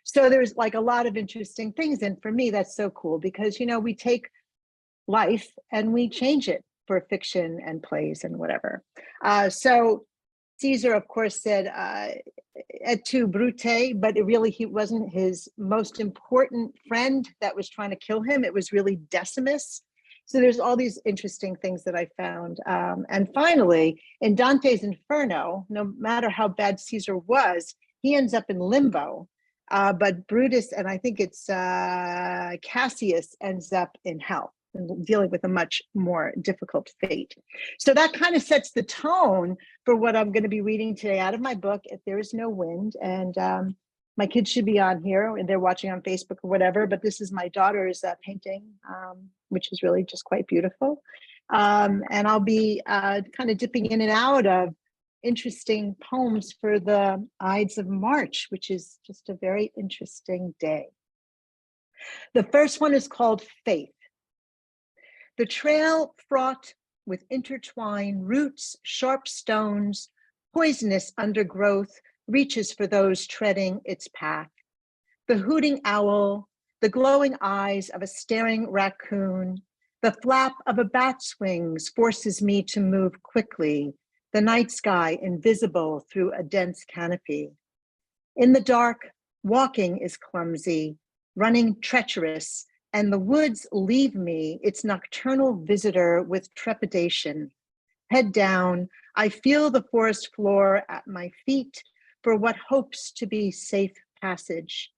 So there's like a lot of interesting things. And for me, that's so cool because, you know, we take life and we change it for fiction and plays and whatever. So Caesar, of course, said et tu, Brute, but he wasn't his most important friend that was trying to kill him. It was really Decimus. So there's all these interesting things that I found. And finally, in Dante's Inferno, no matter how bad Caesar was, he ends up in limbo. But Brutus, and I think it's Cassius, ends up in hell and dealing with a much more difficult fate. So that kind of sets the tone for what I'm going to be reading today out of my book, If There Is No Wind. And my kids should be on here and they're watching on Facebook or whatever, but this is my daughter's painting, which is really just quite beautiful. And I'll be kind of dipping in and out of interesting poems for the Ides of March, which is just a very interesting day. The first one is called Faith. The trail fraught with intertwined roots, sharp stones, poisonous undergrowth reaches for those treading its path. The hooting owl, the glowing eyes of a staring raccoon, the flap of a bat's wings forces me to move quickly, the night sky invisible through a dense canopy. In the dark, walking is clumsy, running treacherous, and the woods leave me, its nocturnal visitor, with trepidation. Head down, I feel the forest floor at my feet for what hopes to be safe passage.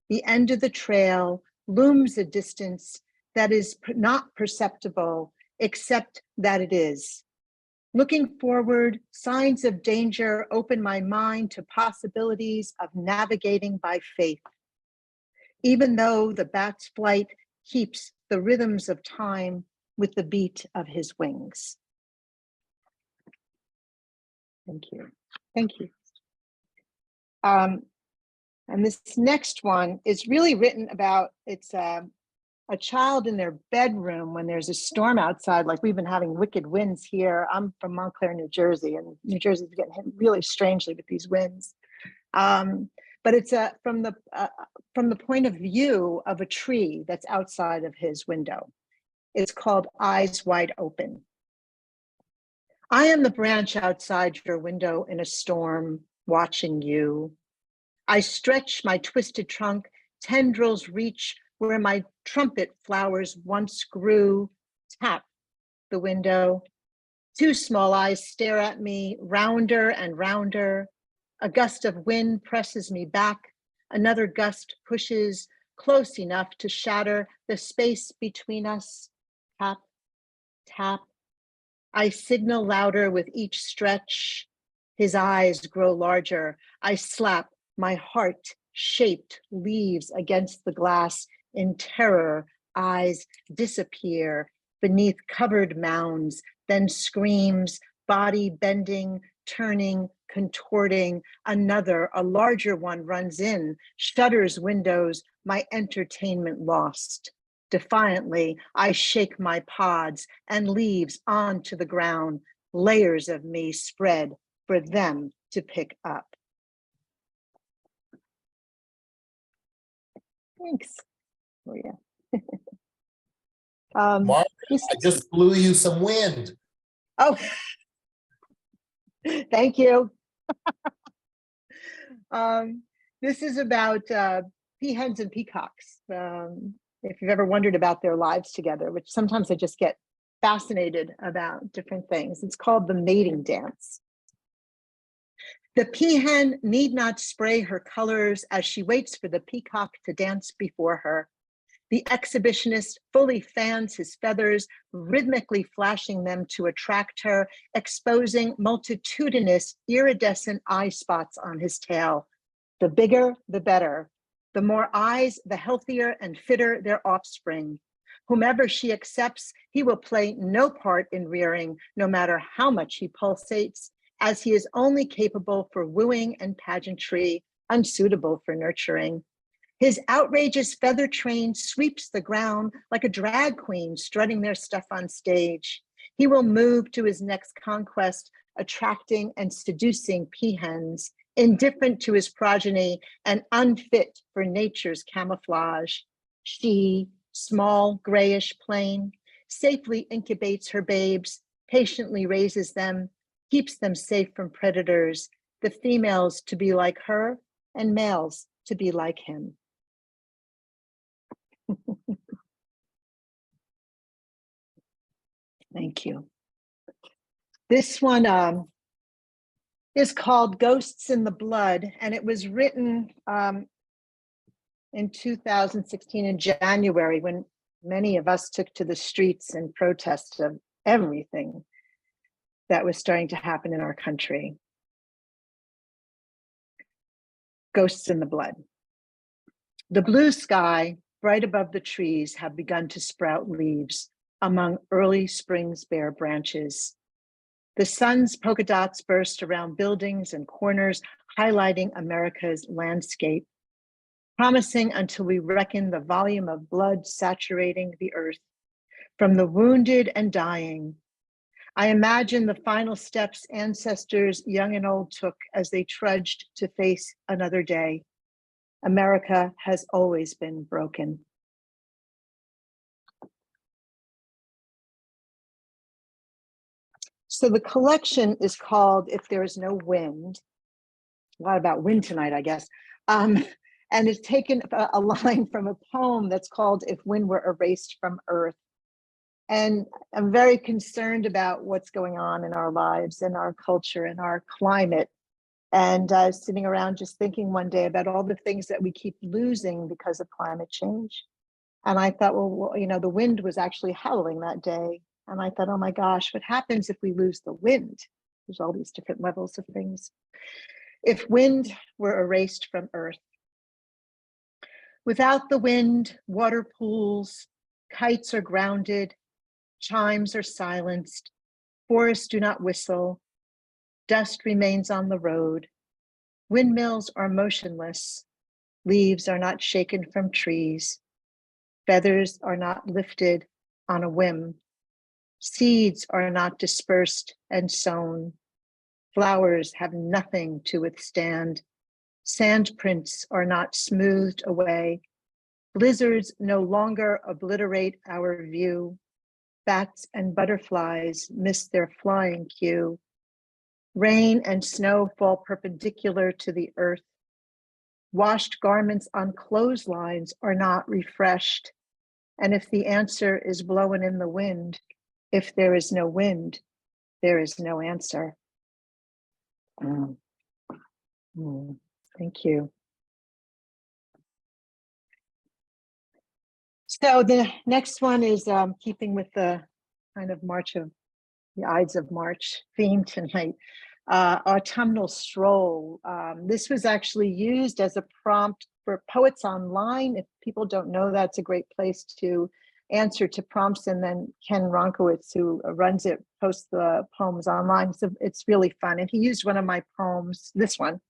The end of the trail looms a distance that is not perceptible, except that it is. Looking forward, signs of danger open my mind to possibilities of navigating by faith. Even though the bat's flight keeps the rhythms of time with the beat of his wings. Thank you. Thank you. And this next one is really written about, it's a child in their bedroom when there's a storm outside, like we've been having wicked winds here. I'm from Montclair, New Jersey, and New Jersey's getting hit really strangely with these winds. But it's from the point of view of a tree that's outside of his window. It's called Eyes Wide Open. I am the branch outside your window in a storm, watching you. I stretch my twisted trunk, tendrils reach where my trumpet flowers once grew. Tap the window. Two small eyes stare at me, rounder and rounder. A gust of wind presses me back. Another gust pushes close enough to shatter the space between us. Tap, tap. I signal louder with each stretch. His eyes grow larger. I slap my heart-shaped leaves against the glass in terror eyes disappear beneath covered mounds, then screams, body bending, turning, contorting. Another, a larger one, runs in, shutters windows, my entertainment lost. Defiantly, I shake my pods and leaves onto the ground, layers of me spread for them to pick up. Thanks. Oh, yeah. Margaret, I just blew you some wind. Oh, thank you. This is about peahens and peacocks. If you've ever wondered about their lives together, which sometimes I just get fascinated about different things. It's called the mating dance. The peahen need not spray her colors as she waits for the peacock to dance before her. The exhibitionist fully fans his feathers, rhythmically flashing them to attract her, exposing multitudinous iridescent eye spots on his tail. The bigger, the better. The more eyes, the healthier and fitter their offspring. Whomever she accepts, he will play no part in rearing, no matter how much he pulsates, as he is only capable for wooing and pageantry, unsuitable for nurturing. His outrageous feather train sweeps the ground like a drag queen strutting their stuff on stage. He will move to his next conquest, attracting and seducing peahens, indifferent to his progeny and unfit for nature's camouflage. She, small, grayish plain, safely incubates her babes, patiently raises them, keeps them safe from predators, the females to be like her and males to be like him. Thank you. This one is called Ghosts in the Blood, and it was written in 2016 in January, when many of us took to the streets in protest of everything that was starting to happen in our country. Ghosts in the Blood. The blue sky, bright above the trees, have begun to sprout leaves among early spring's bare branches. The sun's polka dots burst around buildings and corners, highlighting America's landscape, promising until we reckon the volume of blood saturating the earth. From the wounded and dying, I imagine the final steps ancestors, young and old, took as they trudged to face another day. America has always been broken. So the collection is called If There Is No Wind. A lot about wind tonight, I guess. And it's taken a line from a poem that's called If Wind Were Erased from Earth. And I'm very concerned about what's going on in our lives and our culture and our climate. And I was sitting around just thinking one day about all the things that we keep losing because of climate change. And I thought, well, you know, the wind was actually howling that day. And I thought, oh my gosh, what happens if we lose the wind? There's all these different levels of things. If wind were erased from earth. Without the wind, water pools, kites are grounded, chimes are silenced, forests do not whistle, dust remains on the road, windmills are motionless, leaves are not shaken from trees, feathers are not lifted on a whim, seeds are not dispersed and sown, flowers have nothing to withstand, sandprints are not smoothed away, blizzards no longer obliterate our view, bats and butterflies miss their flying cue, rain and snow fall perpendicular to the earth, washed garments on clotheslines are not refreshed, and if the answer is blowing in the wind, if there is no wind, there is no answer. Thank you. So the next one is keeping with the kind of March of the Ides of March theme tonight, autumnal stroll. This was actually used as a prompt for poets online. If people don't know, that's a great place to answer to prompts, and then Ken Ronkowitz, who runs it, posts the poems online. So it's really fun. And he used one of my poems, this one,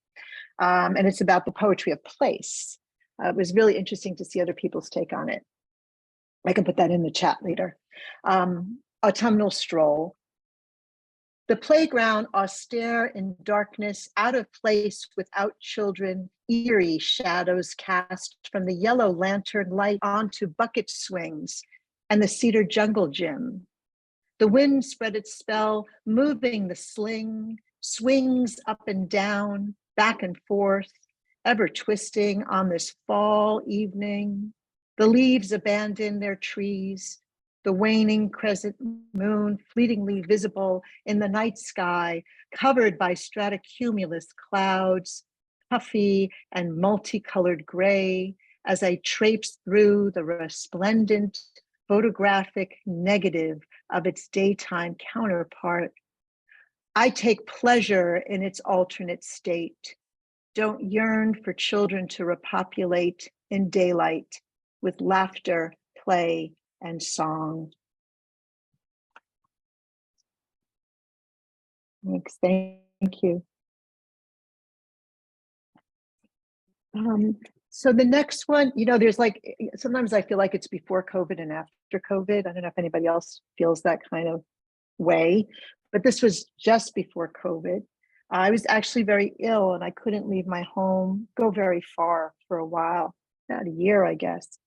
and it's about the poetry of place. It was really interesting to see other people's take on it. I can put that in the chat later. Autumnal stroll. The playground, austere in darkness, out of place without children, eerie shadows cast from the yellow lantern light onto bucket swings and the cedar jungle gym. The wind spread its spell, moving the sling, swings up and down, back and forth, ever twisting on this fall evening. The leaves abandon their trees, the waning crescent moon fleetingly visible in the night sky, covered by stratocumulus clouds, puffy and multicolored gray, as I traipse through the resplendent photographic negative of its daytime counterpart. I take pleasure in its alternate state, don't yearn for children to repopulate in daylight with laughter, play, and song. Thanks, thank you. So the next one, there's like, sometimes I feel like it's before COVID and after COVID. I don't know if anybody else feels that kind of way, but this was just before COVID. I was actually very ill and I couldn't leave my home, go very far for a while, about a year, I guess.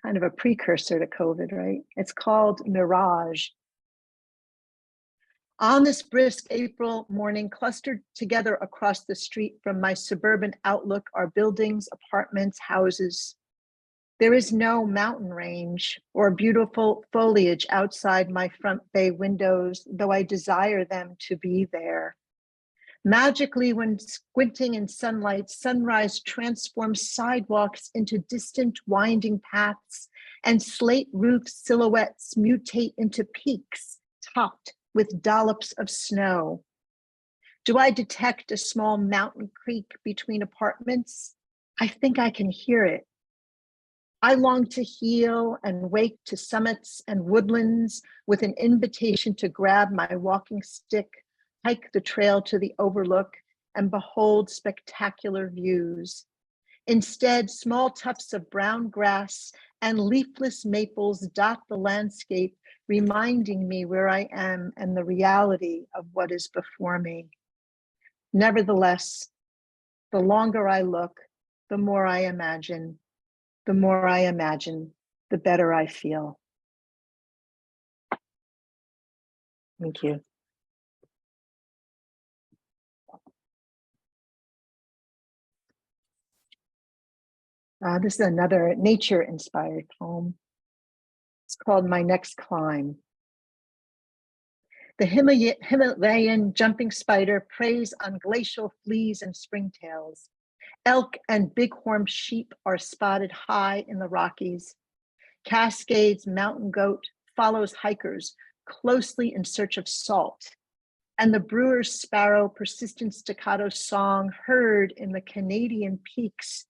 Kind of a precursor to COVID, right? It's called Mirage. On this brisk April morning, clustered together across the street from my suburban outlook are buildings, apartments, houses. There is no mountain range or beautiful foliage outside my front bay windows, though I desire them to be there. Magically, when squinting in sunlight, sunrise transforms sidewalks into distant winding paths, and slate roof silhouettes mutate into peaks topped with dollops of snow. Do I detect a small mountain creek between apartments? I think I can hear it. I long to heal and wake to summits and woodlands with an invitation to grab my walking stick, hike the trail to the overlook, and behold spectacular views. Instead, small tufts of brown grass and leafless maples dot the landscape, reminding me where I am and the reality of what is before me. Nevertheless, the longer I look, the more I imagine. The more I imagine, the better I feel. Thank you. This is another nature-inspired poem. It's called My Next Climb. The Himalayan jumping spider preys on glacial fleas and springtails. Elk and bighorn sheep are spotted high in the Rockies. Cascades mountain goat follows hikers closely in search of salt. And the brewer's sparrow persistent staccato song heard in the Canadian peaks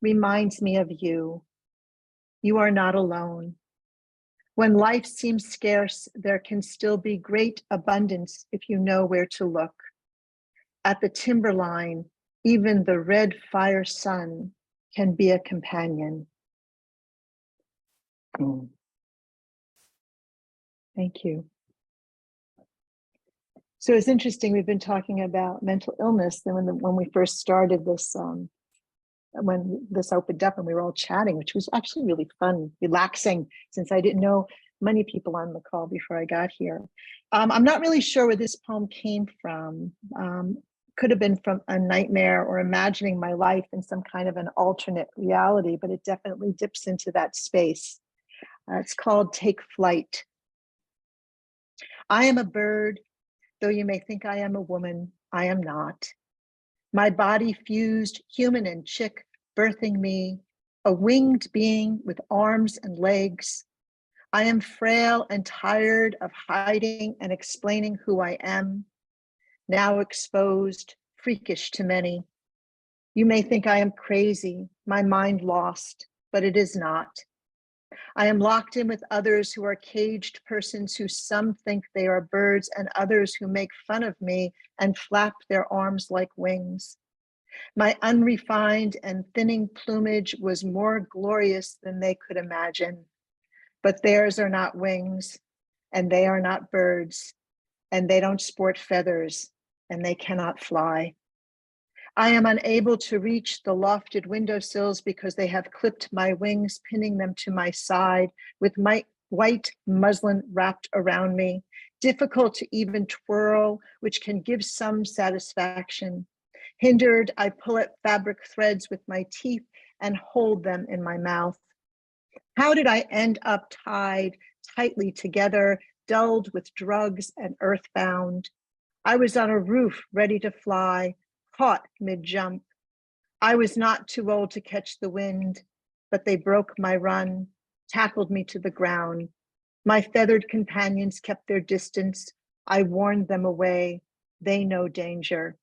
reminds me of you. You are not alone. When life seems scarce, there can still be great abundance if you know where to look. At the timberline, even the red fire sun can be a companion. Thank you. So it's interesting, we've been talking about mental illness, and when we first started this, when this opened up and we were all chatting, which was actually really fun, relaxing, since I didn't know many people on the call before I got here. I'm not really sure where this poem came from. Could have been from a nightmare or imagining my life in some kind of an alternate reality, but it definitely dips into that space. It's called Take Flight. I am a bird, though you may think I am a woman, I am not. My body fused human and chick, birthing me, a winged being with arms and legs. I am frail and tired of hiding and explaining who I am, now exposed, freakish to many. You may think I am crazy, my mind lost, but it is not. I am locked in with others who are caged persons who some think they are birds and others who make fun of me and flap their arms like wings. My unrefined and thinning plumage was more glorious than they could imagine, but theirs are not wings, and they are not birds, and they don't sport feathers, and they cannot fly. I am unable to reach the lofted windowsills because they have clipped my wings, pinning them to my side with my white muslin wrapped around me, difficult to even twirl, which can give some satisfaction. Hindered, I pull at fabric threads with my teeth and hold them in my mouth. How did I end up tied tightly together, dulled with drugs and earthbound? I was on a roof ready to fly, caught mid-jump. I was not too old to catch the wind, but they broke my run, tackled me to the ground. My feathered companions kept their distance. I warned them away. They know danger.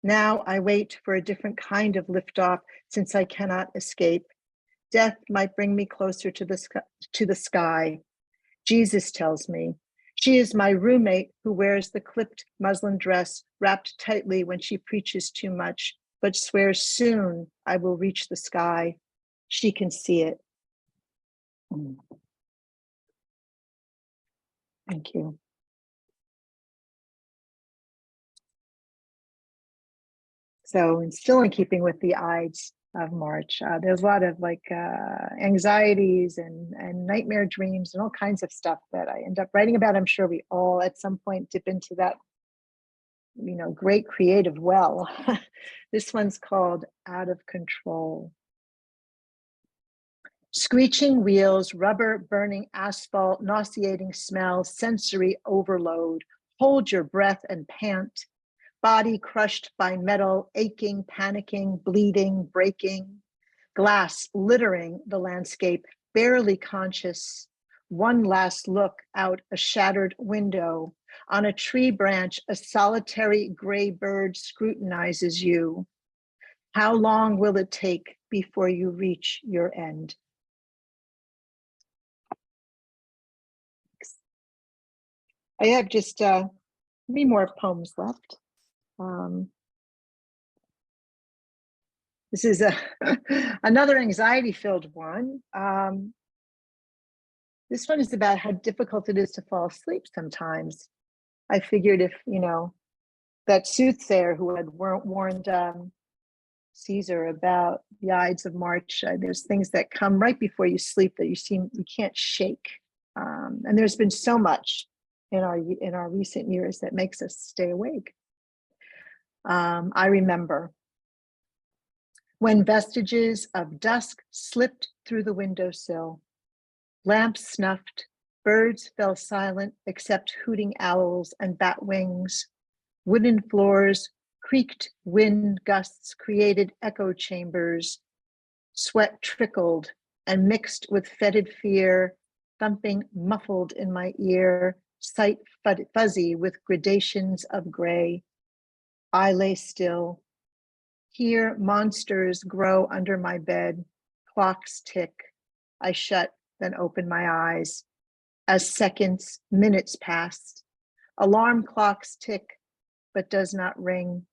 Now I wait for a different kind of liftoff since I cannot escape. Death might bring me closer to the sky. Jesus tells me, she is my roommate who wears the clipped muslin dress wrapped tightly when she preaches too much, but swears soon I will reach the sky. She can see it. Thank you. So, and still in keeping with the Ides of March, there's a lot of anxieties and nightmare dreams and all kinds of stuff that I end up writing about. I'm sure we all at some point dip into that, great creative well. This one's called Out of Control. Screeching wheels, rubber burning asphalt, nauseating smell, sensory overload. Hold your breath and pant. Body crushed by metal, aching, panicking, bleeding, breaking. Glass littering the landscape, barely conscious. One last look out a shattered window. On a tree branch, a solitary gray bird scrutinizes you. How long will it take before you reach your end? I have just 3 more poems left. This is another anxiety-filled one. This one is about how difficult it is to fall asleep sometimes. I figured if, that soothsayer who had warned Caesar about the Ides of March, there's things that come right before you sleep that you can't shake. And there's been so much in our recent years that makes us stay awake. I remember when vestiges of dusk slipped through the windowsill. Lamps snuffed, birds fell silent except hooting owls and bat wings. Wooden floors, creaked wind gusts created echo chambers. Sweat trickled and mixed with fetid fear, thumping muffled in my ear, sight fuzzy with gradations of gray. I lay still. Here monsters grow under my bed, clocks tick. I shut, then open my eyes. As seconds, minutes pass. Alarm clocks tick, but does not ring.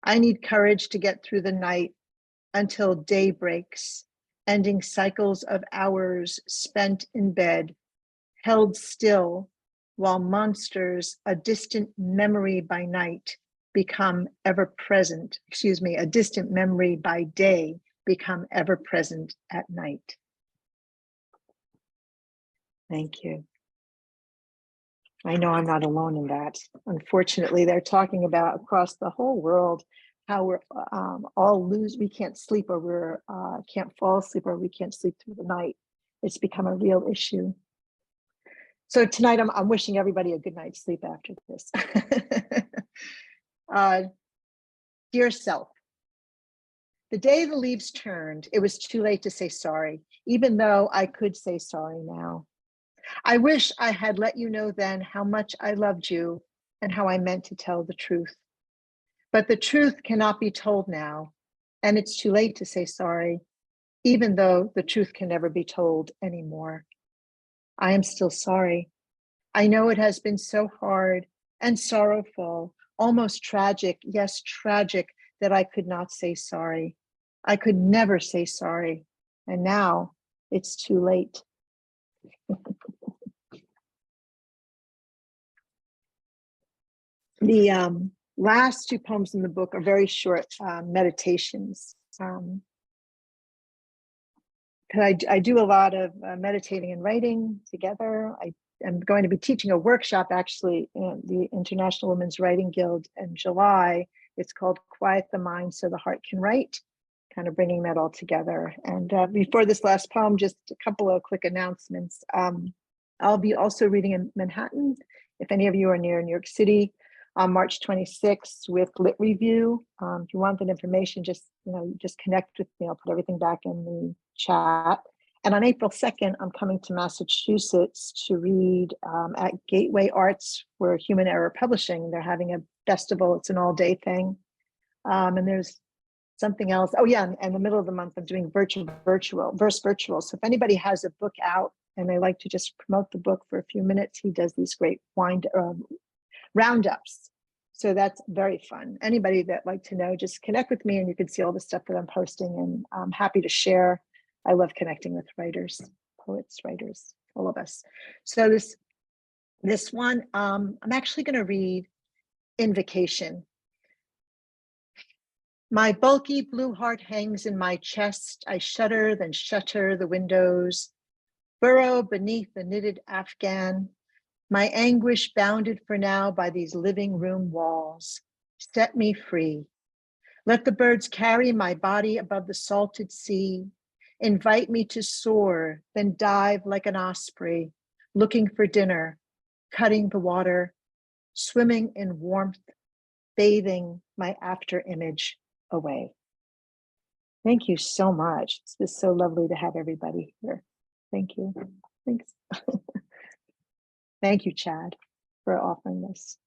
I need courage to get through the night until day breaks, ending cycles of hours spent in bed, held still while monsters, a distant memory by night, become ever present, a distant memory by day become ever present at night. Thank you. I know I'm not alone in that. Unfortunately, they're talking about across the whole world how we're we can't sleep, or we're can't fall asleep, or we can't sleep through the night. It's become a real issue. So tonight I'm wishing everybody a good night's sleep after this. Dear self, the day the leaves turned, it was too late to say sorry, even though I could say sorry now. I wish I had let you know then how much I loved you and how I meant to tell the truth. But the truth cannot be told now, And it's too late to say sorry, even though the truth can never be told anymore. I am still sorry. I know it has been so hard and sorrowful, almost tragic, yes, tragic, that I could not say sorry. I could never say sorry. And now it's too late. The last two poems in the book are very short meditations. I do a lot of meditating and writing together. I am going to be teaching a workshop actually in the International Women's Writing Guild in July. It's called Quiet the Mind So the Heart Can Write, kind of bringing that all together. And before this last poem, just a couple of quick announcements. I'll be also reading in Manhattan, if any of you are near New York City, on March 26th with Lit Review. If you want that information, just connect with me. I'll put everything back in the chat. And on April 2nd, I'm coming to Massachusetts to read at Gateway Arts for Human Error Publishing. They're having a festival. It's an all-day thing. And there's something else. Oh yeah, and in the middle of the month, I'm doing verse virtual. So if anybody has a book out and they like to just promote the book for a few minutes, he does these great roundups. So that's very fun. Anybody that like to know, just connect with me and you can see all the stuff that I'm posting, and I'm happy to share. I love connecting with writers, poets, writers, all of us. So this one, I'm actually going to read Invocation. My bulky blue heart hangs in my chest. I shudder, then shutter the windows, burrow beneath the knitted Afghan. My anguish bounded for now by these living room walls. Set me free. Let the birds carry my body above the salted sea. Invite me to soar, then dive like an osprey, looking for dinner, cutting the water, swimming in warmth, bathing my after image away. Thank you so much. It's been so lovely to have everybody here. Thank you. Thanks. Thank you, Chad, for offering this.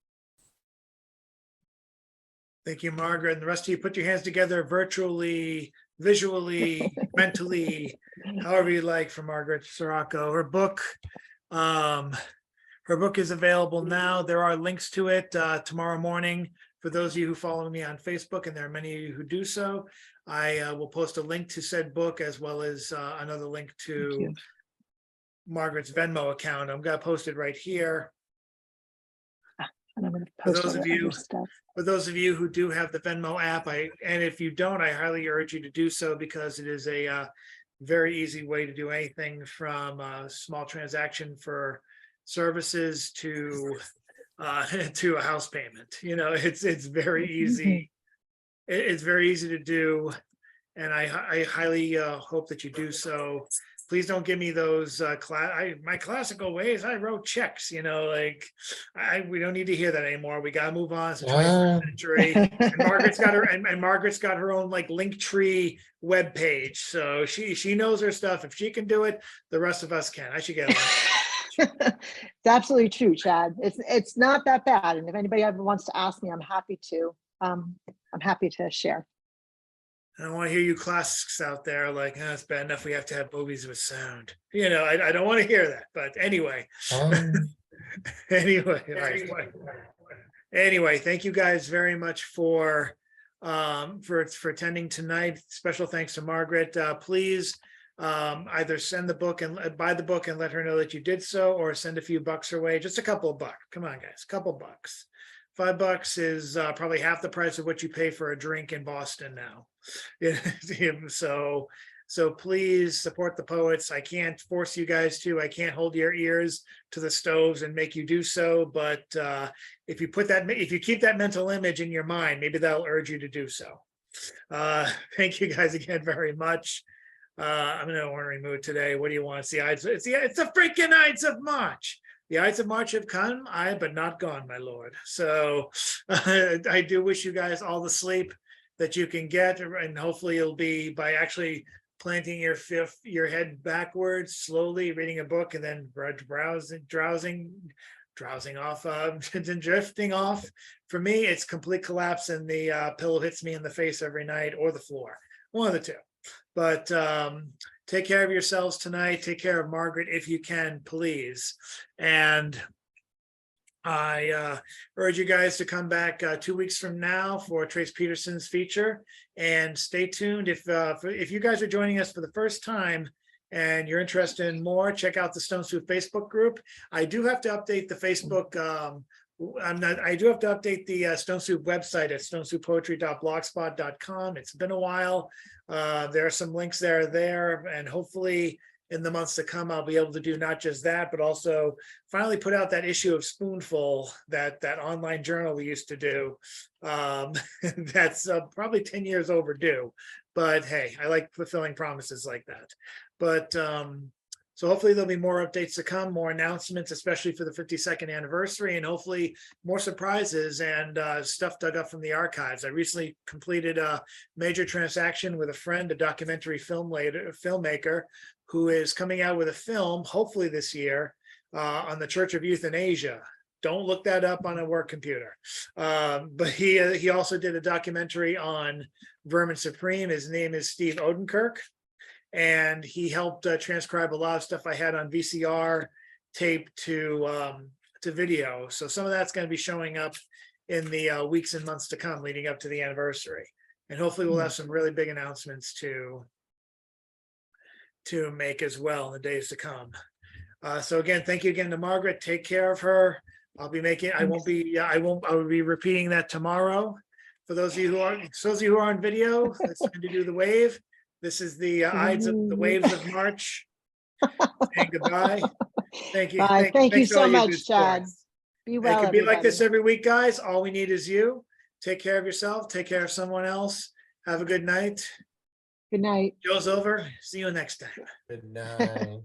Thank you, Margaret. And the rest of you, put your hands together virtually, visually, mentally, however you like, for Margaret Sáraco. Her book is available now. There are links to it tomorrow morning. For those of you who follow me on Facebook, and there are many of you who do so, I will post a link to said book, as well as another link to Margaret's Venmo account. I'm going to post it right here. And I'm going to For post those all of the you, other stuff. for those of you who do have the Venmo app, and if you don't, I highly urge you to do so, because it is a very easy way to do anything from a small transaction for services to to a house payment. You know, it's very easy. It's very easy to do, and I highly hope that you do so. Please don't give me those my classical ways. I wrote checks, we don't need to hear that anymore. We got to move on. It's the 21st century. And Margaret's got her and Margaret's got her own Linktree web page. So she knows her stuff. If she can do it, the rest of us can. I should get one. It's absolutely true, Chad. It's not that bad. And if anybody ever wants to ask me, I'm happy to. I'm happy to share. I don't want to hear you classics out there it's bad enough we have to have movies with sound. I don't want to hear that. But anyway, anyway, thank you guys very much for attending tonight. Special thanks to Margaret. Please either send the book and buy the book and let her know that you did so, or send a few bucks her way. Just a couple of bucks. Come on, guys, a couple bucks. $5 is probably half the price of what you pay for a drink in Boston now. So please support the poets. I can't force you guys to. I can't hold your ears to the stoves and make you do so. But if you keep that mental image in your mind, maybe that'll urge you to do so. Thank you guys again very much. I'm in an ornery mood today. What do you want to see? It's the freaking Ides of March. The Ides of March have come, but not gone, my lord. So I do wish you guys all the sleep that you can get, and hopefully it'll be by actually planting your head backwards, slowly reading a book, and then drowsing off and drifting off. For me, it's complete collapse, and the pillow hits me in the face every night, or the floor. one of the two. But take care of yourselves tonight. Take care of Margaret if you can, please. And I urge you guys to come back 2 weeks from now for Trace Peterson's feature, and stay tuned. If you guys are joining us for the first time and you're interested in more, check out the Stone Soup Facebook group. I do have to update the Facebook. I do have to update the Stone Soup website at stonesoupoetry.blogspot.com. It's been a while. There are some links there, and hopefully in the months to come, I'll be able to do not just that, but also finally put out that issue of Spoonful, that online journal we used to do. That's probably 10 years overdue, but hey, I like fulfilling promises like that. But so hopefully there'll be more updates to come, more announcements, especially for the 52nd anniversary, and hopefully more surprises and stuff dug up from the archives. I recently completed a major transaction with a friend, a documentary filmmaker, who is coming out with a film, hopefully this year, on the Church of Euthanasia. Don't look that up on a work computer. But he also did a documentary on Vermin Supreme. His name is Steve Odenkirk, and he helped transcribe a lot of stuff I had on VCR tape to video. So some of that's going to be showing up in the weeks and months to come leading up to the anniversary. And hopefully we'll have some really big announcements to make as well in the days to come. So again, thank you again to Margaret. Take care of her. I'll be making, I will be repeating that tomorrow. For those of you who are on video, it's time to do the wave. This is the Ides of the Waves of March. Saying goodbye. Thank you. Thank you thanks for all so your much, good Chad. sports. Be It well, could be like this everybody. every week, guys. All we need is you. Take care of yourself. Take care of someone else. Have a good night. Good night. Show's over. See you next time. Good night.